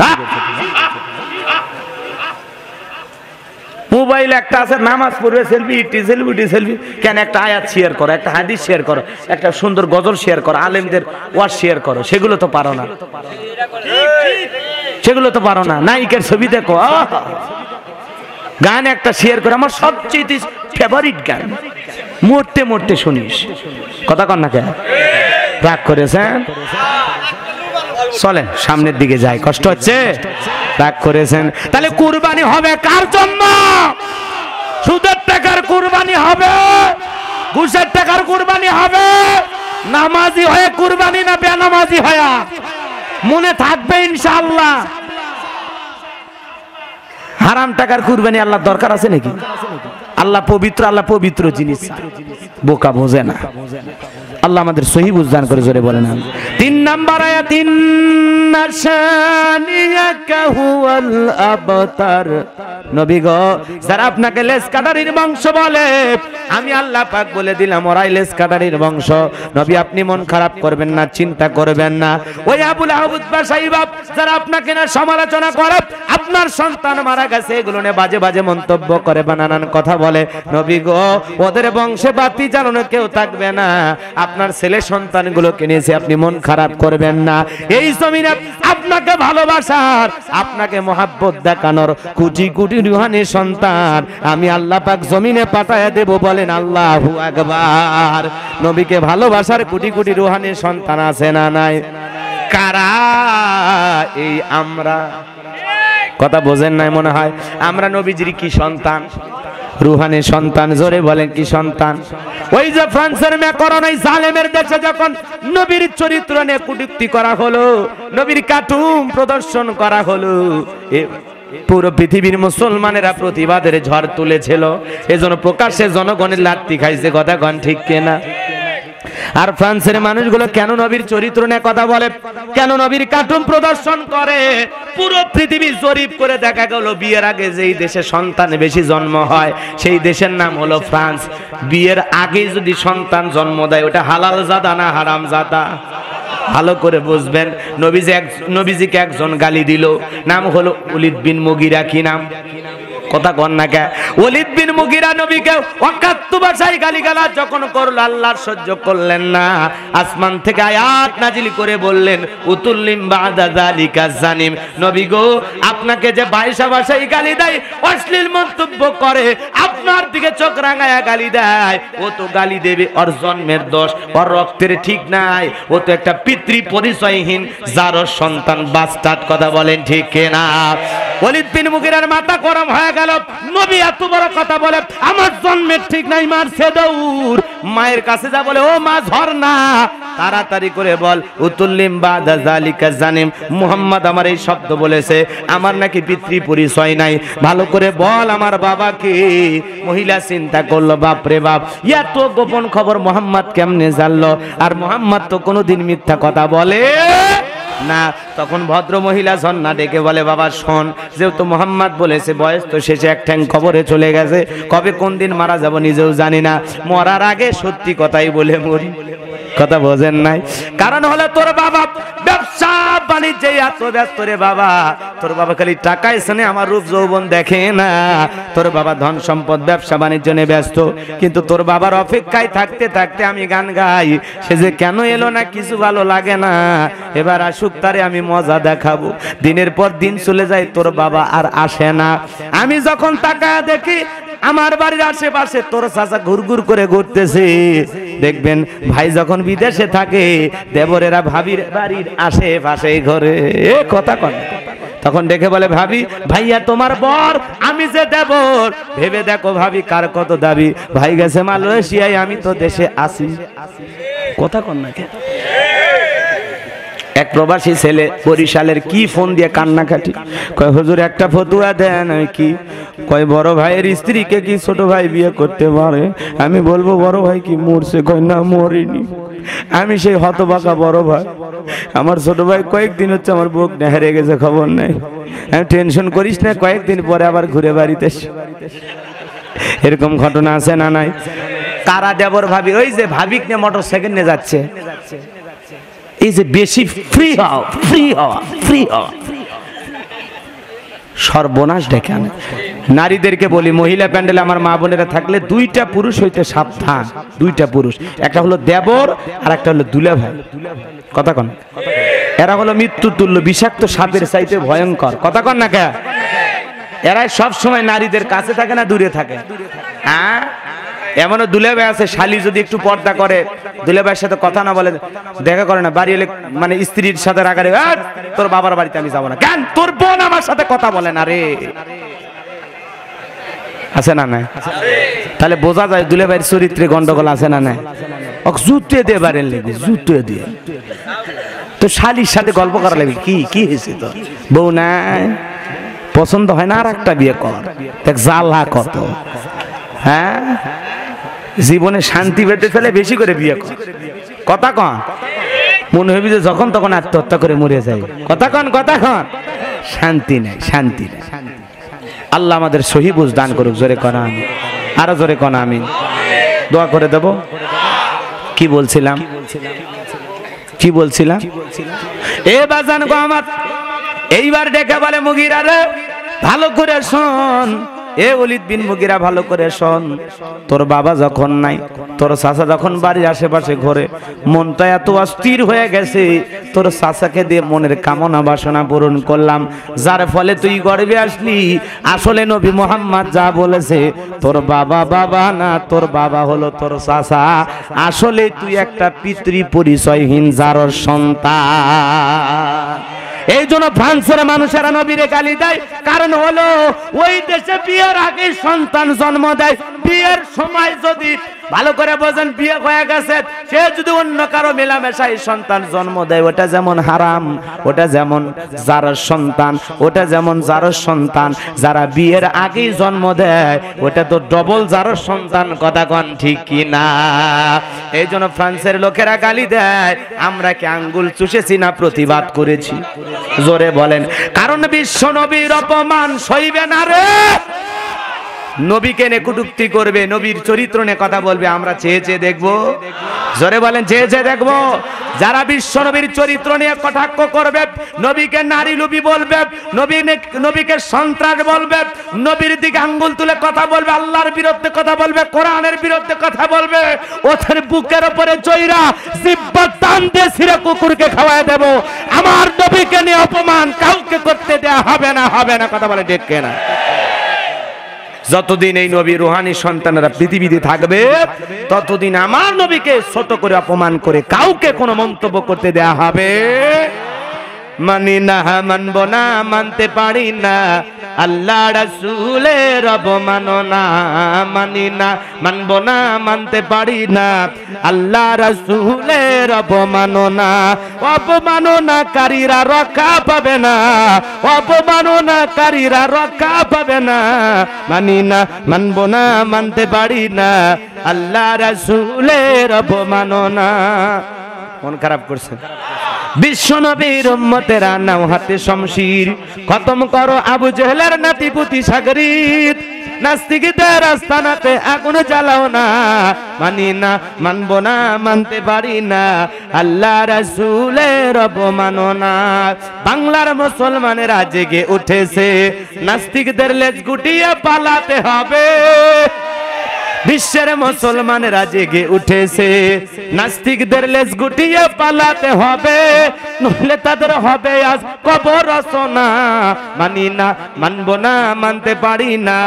মোবাইল একটা আছে, নামাজ পড়বে সেলফি, সেলফি সেলফি। কেন? একটা আয়াত শেয়ার করো, একটা হাদিস শেয়ার করো, একটা সুন্দর গজল শেয়ার করো, আলেমদের ওয়াজ শেয়ার করো। সেগুলো তো পারো না, সেগুলো তো পারো না। নায়িকার ছবি দেখো, গান একটা শেয়ার করে, আমার সবচেয়ে ফেভারিট গান, মরতে মরতে শুনিস। কথা কন না কেন? রাগ করেছেন? চলেন সামনের দিকে যাই, কষ্ট হচ্ছে? রাগ করেছেন? তাহলে কুরবানি হবে কার জন্য? সুদের টাকার কুরবানি হবে, ঘুষের টাকার কুরবানি হবে, নামাজি হয়ে কুরবানি না বেনামাজি হয়ে? মনে থাকবে ইনশাআল্লাহ। হারাম টাকার কুরবানি আল্লাহ দরকার আছে নাকি? আল্লাহ পবিত্র, আল্লাহ পবিত্র জিনিস বোকা বোঝে না। আল্লাহ আমাদের সহি বুঝদান করে, জোরে বলেন। 3 নাম্বার আয়াত, ইন্না শানিয়াকা হুয়াল আবতার। নবী গো, যারা আপনাকে লেজ কাটারির বংশ বলে, আমি আল্লাহ পাক বলে দিলাম ওরাই লেজ কাটারির বংশ। নবী আপনি মন খারাপ করবেন না, চিন্তা করবেন না। ওই আবুল আহবুদ বা সাইবাব যারা আপনাকে না সমালোচনা করে, আপনার সন্তান মারা গেছে এগুলো নিয়ে বাজে বাজে মন্তব্য করে বা নানান কথা বলে, নবী গো ওদের বংশে বাতি জ্বালানো কেউ থাকবে না। আপনার ছেলে সন্তানগুলোকে নিয়েছে, আপনি মন খারাপ করবেন না। এই জমিনে আপনাকে ভালোবাসার, আপনাকে মহাব্বত দেখানোর কোটি কোটি রুহানি সন্তান আমি আল্লাহ পাক জমিনে পাঠায়া দেব। বলেন আল্লাহু আকবার। নবীকে ভালোবাসার কোটি কোটি রুহানি সন্তান আছে না নাই? কারা? এই আমরা। কথা বোঝেন নাই মনে হয়? আমরা নবীজির কি সন্তান? রুহানি সন্তান। জোরে বলেন কি সন্তান? ওই যে ফ্রান্সের ম্যাকরন, এই জালেমের দেশে যখন নবীর চরিত্র নিয়ে কটূক্তি করা হলো, নবীর কার্টুন প্রদর্শন করা হলো, পুরো পৃথিবীর মুসলমানেরা প্রতিবাদের ঝড় তুলেছিল। এজন্য প্রকাশ্যে জনগণের লাত্তি খাইছে। কথা কন ঠিক কিনা? আর ফ্রান্সের মানুষগুলো কেন নবীর চরিত্র নিয়ে কথা বলে, কেন নবীর কার্টুন প্রদর্শন করে? পুরো পৃথিবী জরিপ করে দেখা গেল বিয়ের আগে যেই দেশে সন্তান বেশি জন্ম হয় সেই দেশের নাম হলো ফ্রান্স। বিয়ের আগে যদি সন্তান জন্ম দেয় ওটা হালাল জাদা না হারাম জাদা? ভালো করে বুঝবেন। নবীজিকে একজন গালি দিল, নাম হলো ওলীদ বিন মুগীরা। কি নাম? কথা কন না কে? ওলীদ বিন মুগীরা নবীকে অকাত্তু ভাষায় গালিগালাজ যখন করল, আল্লাহ সহ্য করলেন না, আসমান থেকে আয়াত নাজিল করে বললেন উতুল্লিম বাদা যালিকা জানিম। নবী গো, আপনাকে যে বাইশা ভাষায় গালি দেয়, অশ্লীল মন্তব্য করে, আপনার দিকে চোখ রাঙায়া গালি দেয়, ও তো গালি দেবে ওর জন্মের দোষ, ওর রক্তের ঠিক নাই, ও তো একটা পিতৃ পরিচয়হীন যার সন্তান বাস্টার্ড। কথা বলেন ঠিক কিনা? ওলীদ বিন মুগীরার মাথা গরম হয়ে গেল। নবী এত বড় কথা বলে, আমার জন্মের ঠিক নাই, মারছে দৌড়। মায়ের কাছে যা বলে, ও মা ঝর্ণা তাড়াতাড়ি করে বল উতুল্লিম বাদা যালিকা জানিম। মুহাম্মদ আমার এই শব্দ বলেছে, আমার নাকি পিতৃ পরিচয় নাই, ভালো করে বল আমার বাবা কে? মহিলা চিন্তা করলো, বাপ রে বাপ, এত গোপন খবর মুহাম্মদ কেমনে জানলো? আর মুহাম্মদ তো কোনোদিন মিথ্যা কথা বলে না। তখন ভদ্র মহিলা ঝর্ণা ডেকে বলে, বাবা শোন, যেহেতু মুহাম্মদ বলেছে, বয়স তো শেষে, এক ঠ্যাং কবরে চলে গেছে, কবে কোন দিন মারা যাব নিজেও জানি না, মরার আগে সত্যি কথাই বলে মরি। কথা বোঝেন নাই? কারণ হলো তোর বাবা ব্যবসা বাণিজ্যে এত ব্যস্ত রে বাবা। তোর বাবা খালি টাকায় শোনে, আমার রূপ যৌবন দেখে না। তোর বাবা ধন সম্পদ ব্যবসা বাণিজ্য নিয়ে ব্যস্ত। কিন্তু তোর বাবার অপেক্ষায় থাকতে থাকতে আমি গান গাই, সে যে কেন এলো না কিছু ভালো লাগে না, এবার আসুক, তারে আমি মজা দেখাবো। দিনের পর দিন চলে যায়, তোর বাবা আর আসে না। আমি যখন তাকায় দেখি আমার বাড়ির আশেপাশে তোর চাচা ঘুরঘুর করে ঘুরতেছে। দেখবেন ভাই যখন বিদেশে থাকে, দেবরেরা ভাবির বাড়ির আশেপাশে ঘরে। কথা কন, তখন দেখে বলে ভাবি ভাইয়া তোমার বর, আমি যে দেবর, ভেবে দেখো ভাবি কার কত দাবি। ভাই গেছে মালয়েশিয়ায়, আমি তো দেশে আসি। কথা কন না কে? এক প্রবাসী ছেলে বরিশালের, কি ফোন দিয়ে কান্নাকাটি, কয় হুজুর একটা ফতুয়া দেন। কি কয় বড় ভাইয়ের স্ত্রীকে কি ছোট ভাই বিয়ে করতে পারে? আমি বলবো বড় ভাই কি মরছে? কয় না মরিনি। আমি সেই হতবাকা বড় ভাই, আমার ছোট ভাই কয়েকদিন হচ্ছে আমার বুক হেরে গেছে, খবর নাই। আমি টেনশন করিস না, কয়েকদিন পরে আবার ঘুরে বাড়িতে। এরকম ঘটনা আছে না নাই? কারা দেবর ভাবি, ওই যে ভাবিক নিয়ে মোটর সাইকেল নিয়ে যাচ্ছে, এই যে বেশি ফ্রি হও, ফ্রি হওয়া, ফ্রি হওয়া, সর্বনাশ ডেকে আনে। নারীদেরকে বলি, মহিলা প্যান্ডেলে আমার মা বোনেরা থাকলে দুইটা পুরুষ হইতে সাবধান। দুইটা পুরুষ, একটা হলো দেবর আর একটা হলো দুলা ভাই। কথা কন? এরা হলো মৃত্যু তুল্য, বিষাক্ত সাপের চাইতে ভয়ঙ্কর। কথা কন না কে? এরাই সব সময় নারীদের কাছে থাকে না দূরে থাকে? হ্যাঁ, এমনও দুলেভাই আছে, শালি যদি একটু পর্দা করে, দুলেভাইয়ের সাথে কথা না বলে, দেখা করে না, বাড়ি এলে মানে স্ত্রীর সাথে রাগারে, তোর বাবার বাড়িতে আমি যাবো না। কেন? তোর বোন আমার সাথে কথা বলে না রে। আছে না নাই? তাহলে বোঝা যায় দুলেভাইয়ের চরিত্রে গন্ডগোল আছে না নাই? জুতে দিয়ে বাড়েন লেগে, জুতে দিয়ে তো শালির সাথে গল্প করা লাগবে। কি কি হয়েছে? তো বউ নাই, পছন্দ হয় না, আর একটা বিয়ে কর। দেখ জ্বালা কত। হ্যাঁ, জীবনে শান্তি পেতে ফেলে বেশি করে বিয়ে কর। কথা কন? মনে হবি যে যখন তখন আত্মহত্যা করে মরে যায়। কথা কন, কথা কন। শান্তি নাই, শান্তি নাই। আল্লাহ আমাদের সহি বুঝ দান করুক। জোরে কন আমিন, আরো জোরে কন আমিন। দোয়া করে দেব। কি বলছিলাম? কি বলছিলাম? এ বাজান গো আমার, এইবার ডেকে বলে মুগিরা রে, ভালো করে শোন। এ ওলিদ বিন মুগিরা, ভালো করে শোন। তোর বাবা যখন নাই, তোর চাচা যখন বাড়ির আশেপাশে ঘোরে, মনটা এত অস্থির হয়ে গেছে, তোর চাচাকে দিয়ে মনের কামনা বাসনা পূরণ করলাম, যার ফলে তুই গর্বে আসলি। আসলে নবী মুহাম্মদ যা বলেছে, তোর বাবা বাবা না, তোর বাবা হলো তোর চাচা। আসলে তুই একটা পিতৃ পরিচয়হীন জারর সন্তান। এই জন্য ফ্রান্সের মানুষেরা নবীরে গালি দেয়, কারণ হলো ওই দেশে বিয়ের আগে সন্তান জন্ম দেয়। বিয়ের সময় যদি ভালো করে বোঝেন, বিয়ে হয়ে গেছে, সে যদি অন্য কারো মেলামেশায় সন্তান জন্ম দেয়, ওটা যেমন হারাম, ওটা যেমন জারর সন্তান, ওটা যেমন জারর সন্তান। যারা বিয়ের আগেই জন্ম দেয়, ওটা তো ডবল জারর সন্তান। কথা কন ঠিক কি না? এই জন্য ফ্রান্সের লোকেরা গালি দেয়। আমরা কি আঙ্গুল চুষেছি না প্রতিবাদ করেছি? জোরে বলেন। কারণ বিশ্ব নবীর অপমান সইবে না রে। নবীকে নিয়ে কটূক্তি করবে, নবীর চরিত্র নিয়ে কথা বলবে, আমরা চেয়ে চেয়ে দেখবো। জোরে বলেন, চেয়ে চেয়ে দেখবো। যারা বিশ্ব নবীর চরিত্র নিয়ে কটাক্ষ করবে, নবীকে নারী লোভী বলবে, নবীকে সন্ত্রাস বলবে, নবীর দিকে আঙ্গুল তুলে কথা বলবে, আল্লাহর বিরুদ্ধে কথা বলবে, কোরআনের বিরুদ্ধে কথা বলবে, ওদের বুকের উপরে চৈরা জিহ্বা টান দিয়ে ছিঁড়ে কুকুরকে খাওয়ায় দেব। আমার নবীকে নিয়ে অপমান কাউকে করতে দেয়া হবে না, হবে না। কথা বলে ডেকে না। যতদিন এই নবী রুহানি সন্তানেরা পৃথিবীতে থাকবে, ততদিন আমার নবীকে ছোট করে অপমান করে কাউকে কোনো মন্তব্য করতে দেয়া হবে মানি না, মানব না, মানতে পারি না। আল্লাহ রাসূলের অবমাননা মানি না, মানব না, মানতে পারি না। আল্লাহ রাসূলের অবমাননা, অপমাননাকারীরা রক্ষা পাবে না, অপমাননাকারীরা রক্ষা পাবে না। মানি না, মানব না, মানতে পারি না। আল্লাহ রাসূলের অবমাননা। মন খারাপ করছে। বিশ্ব নবীর উম্মতেরা নাও হাতে শমশির, খতম করো আবু জেহেলের নাতিপুতি সাগরিত। নাস্তিকদের আস্তানাতে আগুন জ্বালাও না। মানি না, মানব না, মানতে পারি না। আল্লাহ রাসূলের অবমাননা। বাংলার মুসলমানেরা জেগে উঠেছে, নাস্তিকদের লেজ গুটিয়ে পালাতে হবে। বিশ্বের মুসলমানেরা জেগে উঠেছে, নাস্তিকদের লেজ গুটিয়ে পালাতে হবে, নইলে তাদের হবে আজ কবর রচনা। মানি না, মানব না, মানতে পারি না,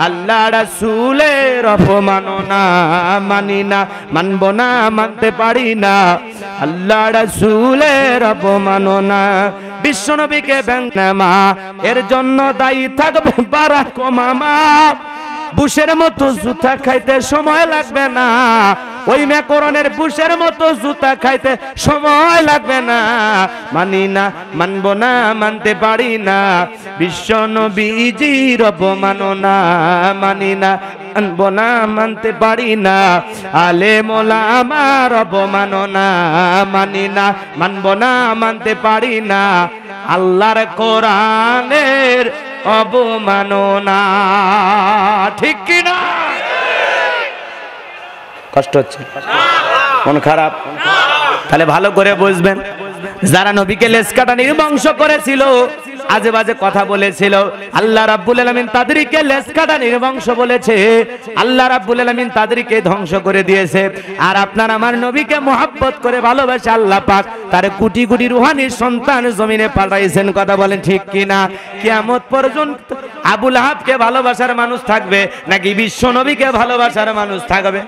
আল্লাহ রাসূলের অপমাননা। মানি না, মানব না, মানতে পারি না, আল্লাহ রাসূলের অপমাননা। বিশ্বনবীকে ব্যঙ্গমা, এর জন্য দায়ী থাকবে বারাক ওবামা। বুশের মতো জুতা খাইতে সময় লাগবে না, ওই ম্যাকরনের বুশের মতো জুতা খাইতে সময় লাগবে না। মানি না, মানব না, মানতে পারি না, বিশ্ব নবীজির অপমাননা। মানি না, মানব না, মানতে পারি না, আলেম ওলামার অপমাননা। মানি না, মানব না, মানতে পারি না, আল্লাহর কোরআনের অবমাননা। ঠিক কি না? কষ্ট হচ্ছে, মন খারাপ? তাহলে ভালো করে বুঝবেন, যারা নবীকে লেজ কাটা নির্বংশ করেছিল, আজে বাজে কথা বলেছিল, আল্লাহ রাব্বুল আলামিন তাদেরকে লেজ কাটা নির্বংশ বলেছে, আল্লাহ রাব্বুল আলামিন তাদেরকে ধ্বংস করে দিয়েছে। আর আপনার আমার নবীকে মহব্বত করে ভালোবাসে আল্লাহ পাক তার কোটি কোটি রুহানি সন্তান জমিনে পাঠাইছেন। কথা বলেন ঠিক কি না? কিয়ামত পর্যন্ত আবু লাহাবকে ভালোবাসার মানুষ থাকবে নাকি বিশ্ব নবীকে ভালোবাসার মানুষ থাকবে?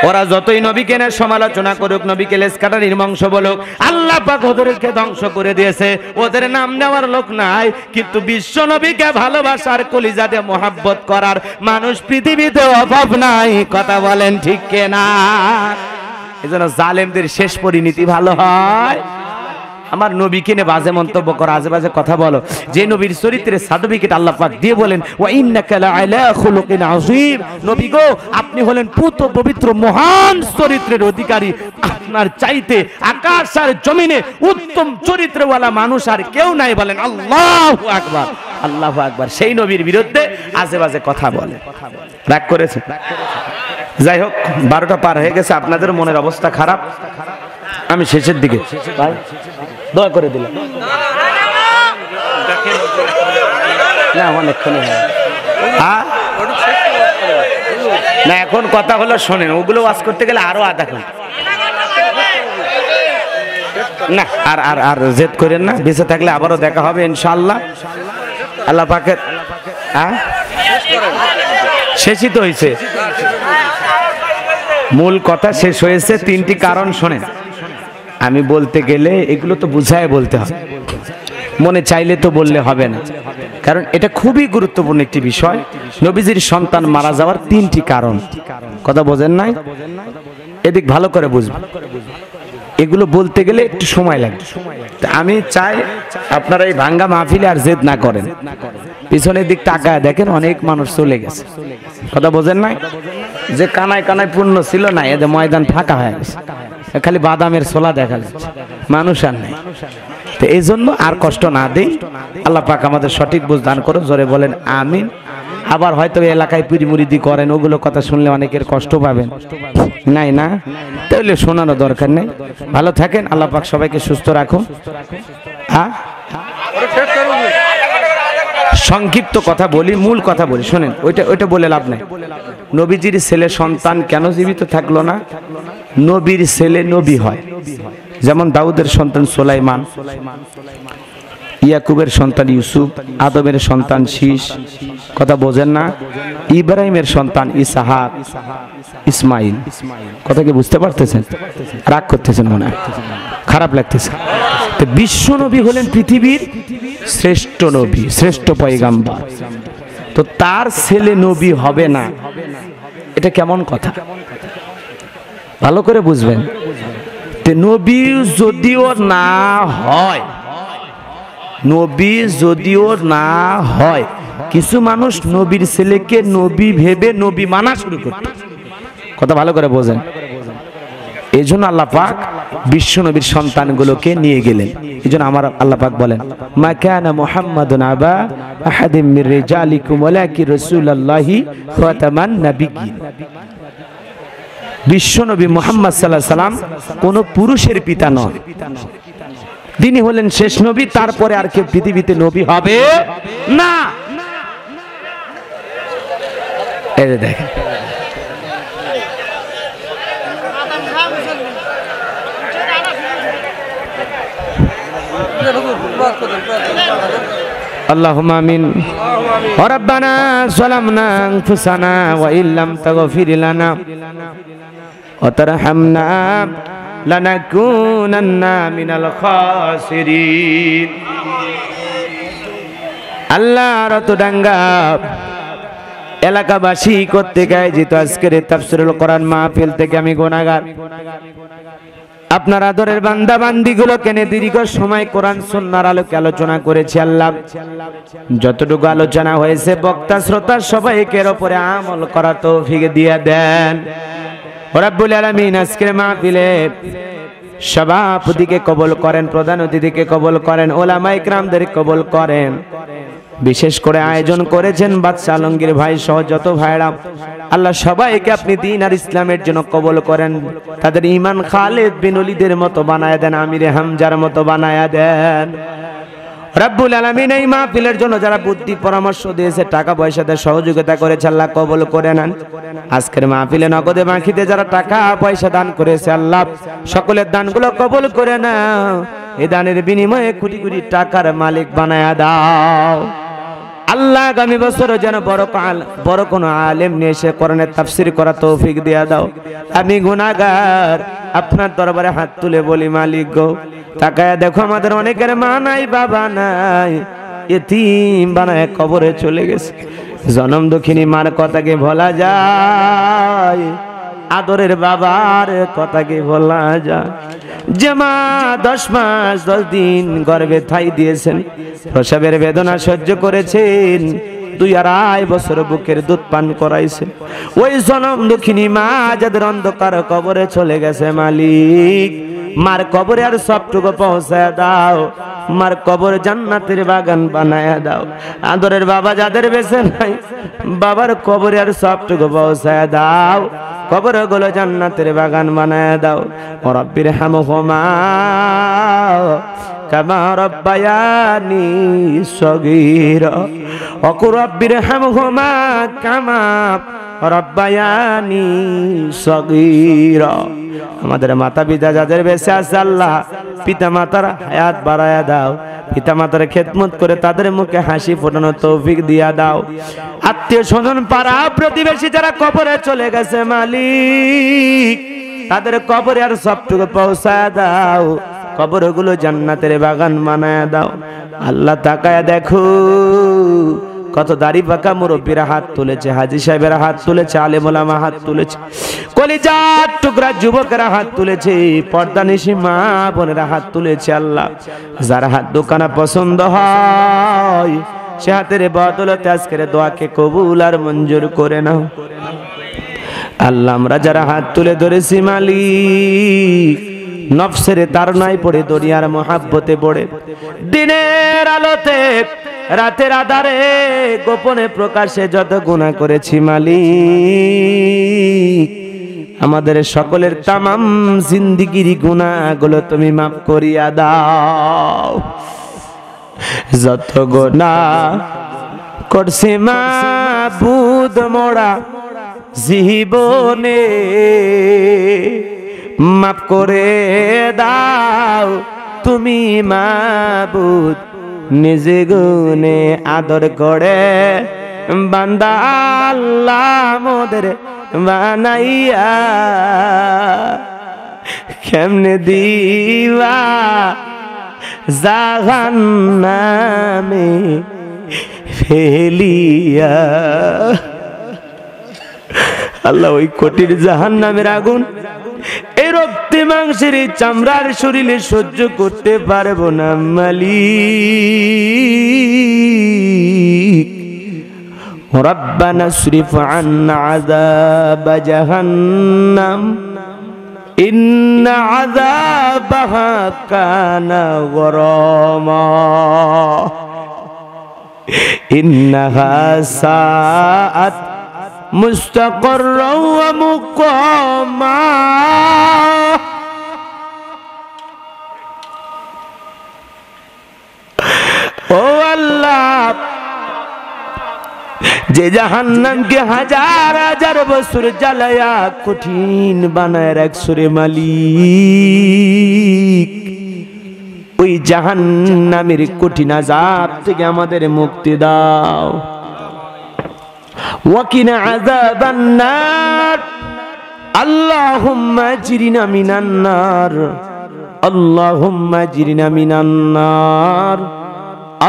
ওরা যতই নবীকে নিয়ে সমালোচনা করুক, নবীকে লেজ কাটা নির্বংশ বলুক, আল্লাহ পাক ওদেরকে ধ্বংস করে দিয়েছে। ওদের নাম নেওয়ার লোক নাই, কিন্তু বিশ্ব নবীকে ভালোবাসার, কলিজা দিয়ে মোহাব্বত করার মানুষ পৃথিবীতে অভাব নাই। কথা বলেন ঠিক কিনা? এজন্য জালেমদের শেষ পরিণতি ভালো হয়। আমার নবীকে নিয়ে বাজে মন্তব্য করো, আজে বাজে কথা বলো, যে নবীর চরিত্রের সার্টিফিকেট আল্লাহ পাক দিয়ে বলেন ওয়া ইন্নাকা লাআলা খুলুকিন আযীম। নবী গো, আপনি হলেন পুত পবিত্র মহান চরিত্রের অধিকারী। আপনার চাইতে আকাশ আর জমিনে উত্তম চরিত্রওয়ালা মানুষ আর কেউ নাই। বলেন আল্লাহু আকবার, আল্লাহু আকবার। সেই নবীর বিরুদ্ধে আজে বাজে কথা বলে, রাগ করেছে। যাই হোক, 12টা পার হয়ে গেছে, আপনাদের মনের অবস্থা খারাপ। আমি শেষের দিকে ভাই দোয়া করে দিলাম না, অনেকক্ষণ না। এখন কথা হলো শোনেন, ওগুলো ওয়াজ করতে গেলে আরো আধা ঘন্টা না। আর আর আর জেদ করেন না, বেঁচে থাকলে আবারও দেখা হবে ইনশাআল্লাহ। আল্লাহ পাকের শেষই তো হয়েছে, মূল কথা শেষ হয়েছে। 3টি কারণ শোনেন, আমি বলতে গেলে এগুলো তো বুঝায় বলতে হবে, মনে চাইলে তো বললে হবে না, কারণ এটা খুবই গুরুত্বপূর্ণ একটি বিষয়। নবীজির সন্তান মারা যাওয়ার 3টি কারণ, কথা বোঝেন নাই? এদিক ভালো করে বুঝবেন, এগুলো বলতে গেলে একটু সময় লাগবে। আমি চাই আপনারা এই ভাঙ্গা মাহফিলে আর জেদ না করেন, পিছনের দিক তাকায় দেখেন, অনেক মানুষ চলে গেছে। কথা বোঝেন নাই? যে কানায় কানায় পূর্ণ ছিল না, এদের ময়দান ফাঁকা হয়ে গেছে, খালি বাদামের ছোলা দেখা যাচ্ছে, মানুষ আর নেই। তো এই জন্য আর কষ্ট না দেই, আল্লাহ পাক আমাদের সঠিক বুঝ দান করুন, জোরে বলেন আমিন। আবার হয়তো এলাকায় পিড়ি মুড়িদি করেন, ওগুলো কথা শুনলে অনেকের কষ্ট পাবেন, নাই না? তাহলে শোনানো দরকার নেই। ভালো থাকেন, আল্লাহ পাক সবাইকে সুস্থ রাখুন। হ্যাঁ, সংক্ষিপ্ত কথা বলি, মূল কথা বলি, শোনেন। ওইটা বলে লাভ নাই। নবীজির ছেলে সন্তান কেন জীবিত থাকলো না? নবীর ছেলে নবী হয়, যেমন দাউদের সন্তান সুলাইমান, ইয়াকুবের সন্তান ইউসুফ, আদমের সন্তান শীষ, কথা বোঝেন না? ইব্রাহিমের সন্তান ইসহাক, ইসমাইল। কথা কি বুঝতে পারতেছেন? রাগ করতেছেন মনে হয়, খারাপ লাগতেছে। তো বিশ্ব নবী হলেন পৃথিবীর শ্রেষ্ঠ নবী, শ্রেষ্ঠ পয়গাম্বর। তো তার ছেলে নবী হবে না, এটা কেমন কথা? ভালো করে বুঝবেন। নবী যদিও না হয়, নবী যদিও না হয়, কিছু মানুষ নবীর ছেলেকে নবী ভেবে নবী মানা শুরু করত। কথা ভালো করে বোঝেন। এই জন্য আল্লাহ পাক বিশ্ব নবীর সন্তানগুলোকে নিয়ে গেলেন। এই জন্য আমার আল্লাহ পাক বলেন, মা কানা মুহাম্মাদুন আবা আহাদিম মির রিজালিকুম ওয়ালাকিন রাসূলুল্লাহি খাতামান নাবিয়্যিন। বিশ্ব নবী মুহাম্মদ সাল্লাল্লাহু আলাইহি সাল্লাম কোন পুরুষের পিতা নন, তিনি হলেন শেষ নবী। তারপরে আর কেউ পৃথিবীতে নবী হবে না। এই যে দেখেন, اللهم آمين ربنا ظلمنا أنفسنا وإن لم تغفر لنا وترحمنا لنكونن من الخاسرين আল্লাহ রতডাঙ্গা এলাকাবাসী কর্তৃক আয়োজিত আজকের তাফসীরুল কোরআন মাহফিল থেকে আমি গুনাহগার আপনার আদরের বান্দা বান্দিগুলো কেনে দীর্ঘ সময় কোরআন সুন্নাহর আলোকে আলোচনা করেছি আল্লাহ যতটুকু আলোচনা হয়েছে বক্তা শ্রোতা সবাইকে এর উপরে আমল করার তৌফিক দিয়ে দেন রব্বুল আলামিন আজকের মাহফিলে সভাপতিকে কবুল করেন প্রধান অতিথিকে কবুল করেন উলামায়ে কিরামদের কবুল করেন বিশেষ করে আয়োজন করেছেন বাদশা আলমগীর ভাই সহ যত ভাইরা আল্লাহ সবাইকে আপনি দ্বীন আর ইসলামের জন্য কবুল করেন তাদের ঈমান খালিদ বিন ওলীদের মতো বানায়া দেন আমিরে হামজার মতো বানায়া দেন রব্বুল আলামিন এই মাহফিলের জন্য যারা বুদ্ধি পরামর্শ দিয়েছে টাকা পয়সা দিয়ে সহযোগিতা করেছে আল্লাহ কবুল করে নেন আজকের মাহফিলে নগদে বাকিতে যারা টাকা পয়সা দান করেছে আল্লাহ সকলের দানগুলো কবুল করে নাও এই দানের বিনিময়ে কোটি কোটি টাকার মালিক বানায়া দাও আল্লাহ আগামী বছরও যেন বড় কোনো আলেম নিয়ে এসে কোরআনের তাফসীর করা তৌফিক দিয়া দাও আমি গুনাহগার আপনার দরবারে হাত তুলে বলি মালিক গো তাকায়া দেখো আমাদের অনেকের মা নাই বাবা নাই এতিম বানায় কবরে চলে গেছে জনম দুঃখিনী মার কথাকে ভোলা যায় আদরের বাবার কথাকে ভোলা যায় যে মা 10 মাস 10 দিন গর্ভে ঠাই দিয়েছেন প্রসবের বেদনা সহ্য করেছেন 2.5 বছর বুকের দুধ পান করাইছেন ওই জনম দুঃখিনী মা যাদের অন্ধকার কবরে চলে গেছে মালিক মার কবরে আর সবটুকু পৌঁছায় দাও মার কবর জান্নাতের বাগান বানায়া দাও আদরের বাবা যাদের বেঁচে নাই বাবার কবরে আর সবটুকু পৌঁছায় দাও কবরগুলো জান্নাতের বাগান বানায়া দাও রব্বির হামহুমা কামা রব্বায়ানি সগীরা রব্বির হামহুমা কামা রব্বায়ানি সগীরা আমাদের মাতা পিতা যাদের বেঁচে আছে আল্লাহ পিতা মাতার হায়াত বাড়ায়া দাও পিতা মাতার খেদমত করে তাদের মুখে হাসি ফোটানোর তৌফিক দিয়া দাও আত্মীয় স্বজন পাড়া প্রতিবেশী যারা কবরে চলে গেছে মালিক তাদের কবরে আর সবটুকু পৌঁছায়া দাও কবরগুলো জান্নাতের বাগান বানায়া দাও আল্লাহ তাকায়া দেখো কত দাড়ি পাকা মুরব্বীরা হাত তুলেছে হাজী সাহেবেরা হাত তুলেছে আলেম ওলামা হাত তুলেছে কলিজার টুকরা যুবকেরা হাত তুলেছে পর্দানিশী মা বোনেরা হাত তুলেছে আল্লাহ যার হাত দোকানা পছন্দ হয় সে হাতের বদলতে আজকের দোয়াকে কবুল আর মঞ্জুর করে নাও আল্লাহ আমরা যারা হাত তুলে ধরেছি মালিক নফসের তাড়নায় পড়ে দুনিয়ার মহাব্বতে পড়ে দিনের আলোতে রাতের আধারে গোপনে প্রকাশে যত গুনাহ করেছি মালিক আমাদের সকলের তামাম জিন্দেগির গুনাহগুলো তুমি মাফ করিয়া দাও যত গুনাহ করছি মাবুদ মোরা জীবনে মাফ করে দাও তুমি মাবুদ নিজে গুনে আদর করে বান্দা আল্লাহ মোদের বানাইয়া কেমনে দিবা জাহান্নামে ফেলিয়া আল্লাহ ওই কঠিন জাহান্নামের আগুন এই রক্তে মাংসের চামড়ার শরীরে সহ্য করতে পারবো না মালিক রব্বানা সরিফ আন্না আযাব জাহান্নাম ইন্না আযাবাহা কানা গরামা ইন্নাহা সাআত মুস্তাকাররা ওয়া মুকামা ও আল্লাহ যে জাহান্নামকে হাজার হাজার বছর জ্বালায়া কঠিন বানায় রাখছো রে মালিক ওই জাহান্নামের কঠিন আযাব থেকে আমাদের মুক্তি দাও। ওয়াকিনা আযাবান নার, আল্লাহুম্মা আজরিনা মিনান নার, আল্লাহুম্মা আজরিনা মিনান নার,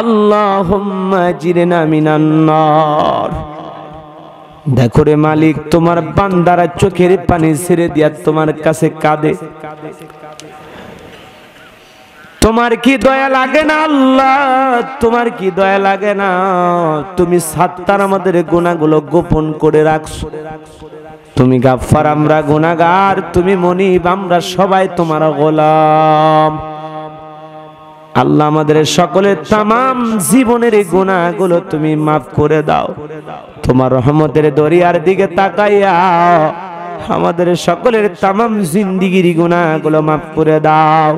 আল্লাহুম্মা আজরিনা মিনান নার। দেখো রে মালিক, তোমার বান্দারা চোখের পানি ছেড়ে দিয়া তোমার কাছে কাঁদে। তোমার কি দয়া লাগে না আল্লাহ? তোমার কি দয়া লাগে না? তুমি সাত্তার, আমাদের গুনাহগুলো গোপন করে রাখছো। তুমি গাফফার, আমরা গুনাহগার। তুমি মুনিব, আমরা সবাই তোমার গোলাম। আল্লাহ, আমাদের সকলের তামাম জীবনের গুনাহগুলো তুমি মাফ করে দাও। তোমার রহমতের দরিয়ার দিকে তাকাইয়া আমাদের সকলের তামাম জিন্দেগির গুনাহগুলো মাফ করে দাও।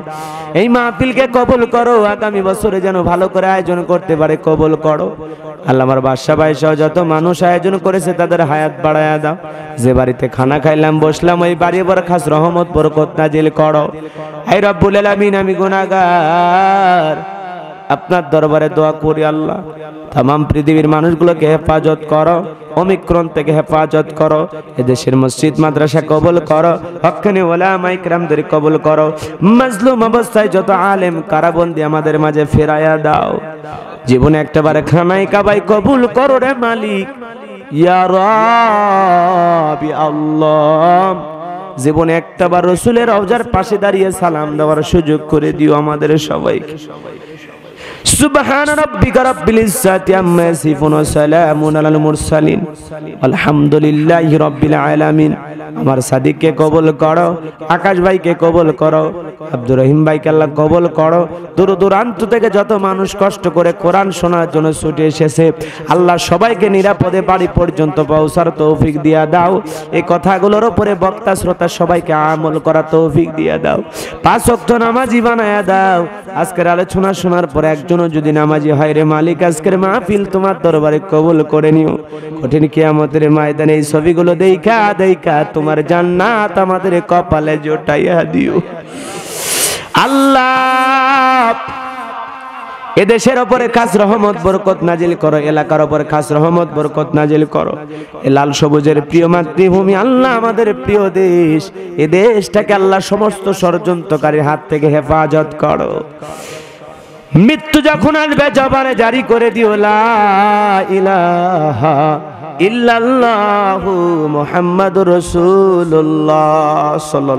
এই মাহফিলকে কবুল করো, আগামী বছরে যেন ভালো করে আয়োজন করতে পারে কবুল করো। আল্লাহ, আমার বাদশা ভাই সহ যত মানুষ আয়োজন করেছে তাদের হায়াত বাড়ায়া দাও। যে বাড়িতে খানা খাইলাম বসলাম, ওই বাড়ি বড় খাস রহমত বরকত নাজিল করো। হে রব্বুল আলামিন, আমি গুনাহগার, আপনার দরবারে দোয়া করি আল্লাহ, तमाम পৃথিবীর মানুষগুলোকে হেফাজত করো, ওমিক্রন থেকে হেফাজত করো। এদেশের মসজিদ মাদ্রাসা কবুল করো, হক্কানি উলামা ইকরামদের কবুল করো। মাজলুম অবস্থায় যত আলেম কারাবন্দি আমাদের মাঝে ফেরায়া দাও। জীবনে একটাবার খানাই কাবাই কবুল করো রে মালিক, ইয়া রাব্বি আল্লাহ। জীবনে একটাবার রাসূলের রওজার পাশে দাঁড়িয়ে সালাম দেওয়ার সুযোগ করে দিও আমাদের সবাইকে। সুবহান রাব্বিকা রাব্বিল ইজ্জাতি আম্মা ইয়াসিফুন ওয়া সালামুন আলাল মুরসালিন আলহামদুলিল্লাহি রাব্বিল আলামিন। আমার সাদিককে কবুল করো, আকাশ ভাইকে কবুল করো, আব্দুর রহিম ভাইকে আল্লাহ কবুল করো। দূর দূরান্ত থেকে যত মানুষ কষ্ট করে কোরআন শোনার জন্য ছুটে এসেছে, আল্লাহ সবাইকে নিরাপদে বাড়ি পর্যন্ত পৌঁছার তৌফিক দিয়া দাও। এই কথাগুলোর উপরে বক্তা শ্রোতা সবাইকে আমল করার তৌফিক দিয়া দাও। 5 ওয়াক্ত নামাজি বানায়া দাও। আজকের আলোচনা শোনার পরে একজনও যদি নামাজি হয় রে মালিক, আজকের মাহফিল তোমার দরবারে কবুল করে নিও। কঠিন কিয়ামতের ময়দানে এই ছবিগুলো দেখা দেখা তোমার জান্নাত আমাদের কপালে জোটাইয়া দিও আল্লাহ। এদেশের উপরে খাস রহমত বরকত নাজিল করো, এলাকার উপরে খাস রহমত বরকত নাজিল করো। এ লাল সবুজের প্রিয় মাতৃভূমি আল্লাহ, আমাদের প্রিয় দেশ, এ দেশটাকে আল্লাহ সমস্ত ষড়যন্ত্রকারীর হাত থেকে হেফাজত করো। মৃত্যু যখন আসবে জবানে জারি করে দিও লা ইলাহা ইল্লাল্লাহু মুহাম্মাদুর রাসূলুল্লাহ সাল্লাল্লাহু